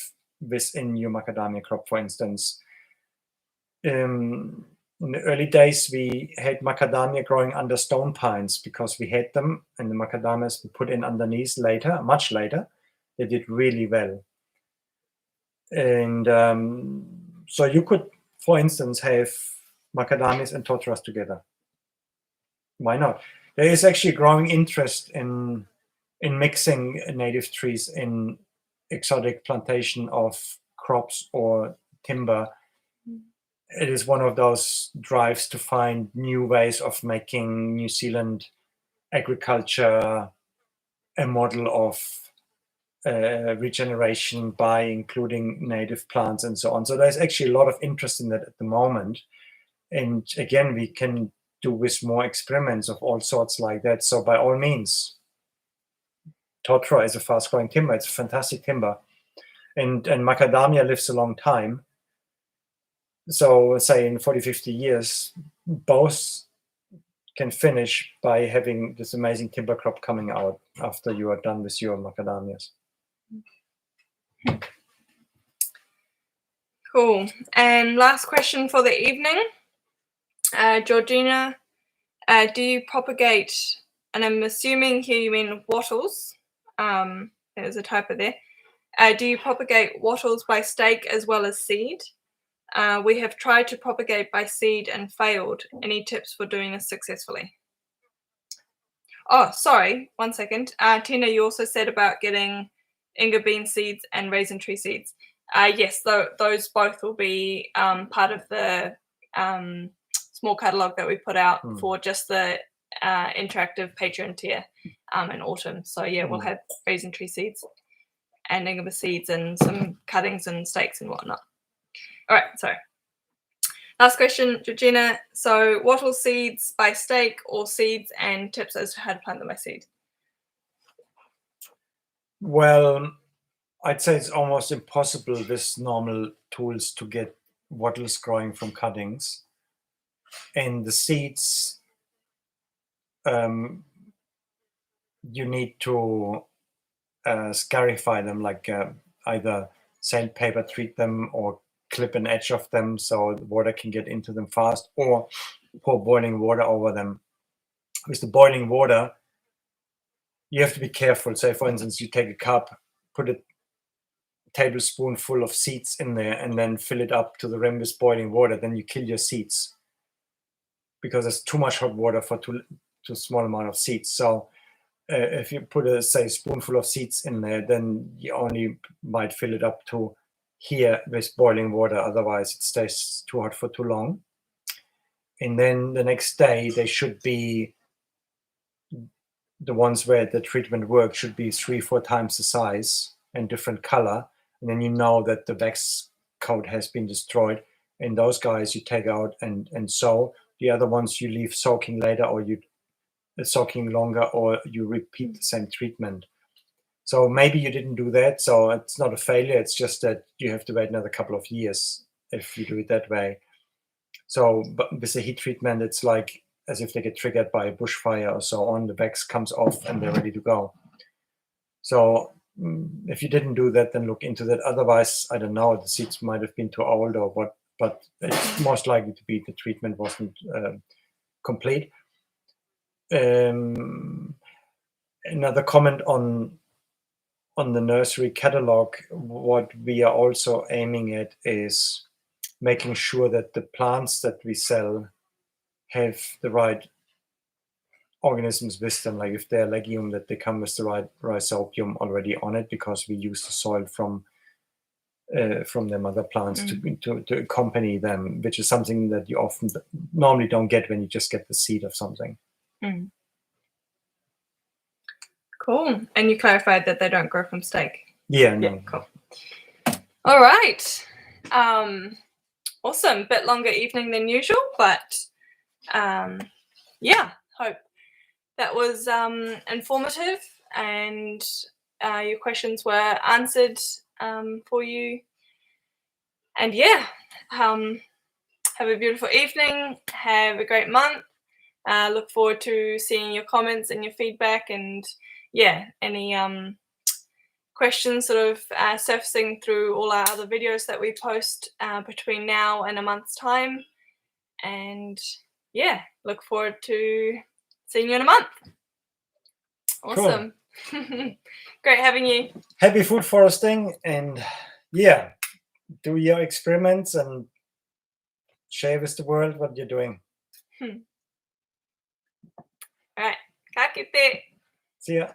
within your macadamia crop, for instance. In the early days, we had macadamia growing under stone pines because we had them, and the macadamias we put in underneath later, much later. They did really well. And so you could, for instance, have macadamias and totaras together. Why not? There is actually growing interest in mixing native trees in exotic plantation of crops or timber. It is one of those drives to find new ways of making New Zealand agriculture a model of regeneration by including native plants and so on. So there's actually a lot of interest in that at the moment. And again, we can do with more experiments of all sorts like that. So by all means, totara is a fast-growing timber. It's a fantastic timber. And macadamia lives a long time. So say in 40, 50 years, both can finish by having this amazing timber crop coming out after you are done with your macadamias. Cool. And last question for the evening. Georgina, do you propagate, and I'm assuming here you mean wattles, there's a typo there. Do you propagate wattles by stake as well as seed? We have tried to propagate by seed and failed. Any tips for doing this successfully? Oh, sorry, 1 second. Tina, you also said about getting Inga bean seeds and raisin tree seeds. Yes, those both will be part of the small catalogue that we put out for just the interactive Patreon tier in autumn. So yeah, we'll have raisin tree seeds and Inga seeds and some cuttings and stakes and whatnot. All right, so last question, Georgina. So wattle seeds by stake or seeds and tips as to how to plant them by seed? Well, I'd say it's almost impossible with normal tools to get wattles growing from cuttings. And the seeds, you need to scarify them, like either sandpaper treat them or clip an edge of them so the water can get into them fast, or pour boiling water over them. With the boiling water, you have to be careful. Say, for instance, you take a cup, put a tablespoonful of seeds in there, and then fill it up to the rim with boiling water. Then you kill your seeds because there's too much hot water for too small amount of seeds. So if you put a spoonful of seeds in there, then you only might fill it up to here with boiling water. Otherwise, it stays too hot for too long. And then the next day, they should be, the ones where the treatment works should be 3-4 times the size and different color. And then you know that the wax coat has been destroyed. And those guys you take out and sow. The other ones you leave soaking later, or you soaking longer, or you repeat the same treatment. So maybe you didn't do that, so it's not a failure. It's just that you have to wait another couple of years if you do it that way. So but with the heat treatment, it's like as if they get triggered by a bushfire or so on. The wax comes off and they're ready to go. So if you didn't do that, then look into that. Otherwise, I don't know, the seeds might have been too old or what, but it's most likely to be the treatment wasn't complete. Another comment on the nursery catalog, what we are also aiming at is making sure that the plants that we sell have the right organisms with them. Like if they're legume, that they come with the right rhizobium already on it, because we use the soil from the mother plants to accompany them, which is something that you often normally don't get when you just get the seed of something. Cool. And you clarified that they don't grow from stake. Yeah, no. Yeah, cool. All right. Awesome. Bit longer evening than usual, but yeah, hope that was informative and your questions were answered for you. And yeah, have a beautiful evening. Have a great month. Look forward to seeing your comments and your feedback, and yeah, any questions sort of surfacing through all our other videos that we post between now and a month's time. And yeah, look forward to seeing you in a month. Awesome. Cool. Great having you. Happy food foresting, and yeah, do your experiments and share with the world what you're doing. All right. Ka kite. See ya.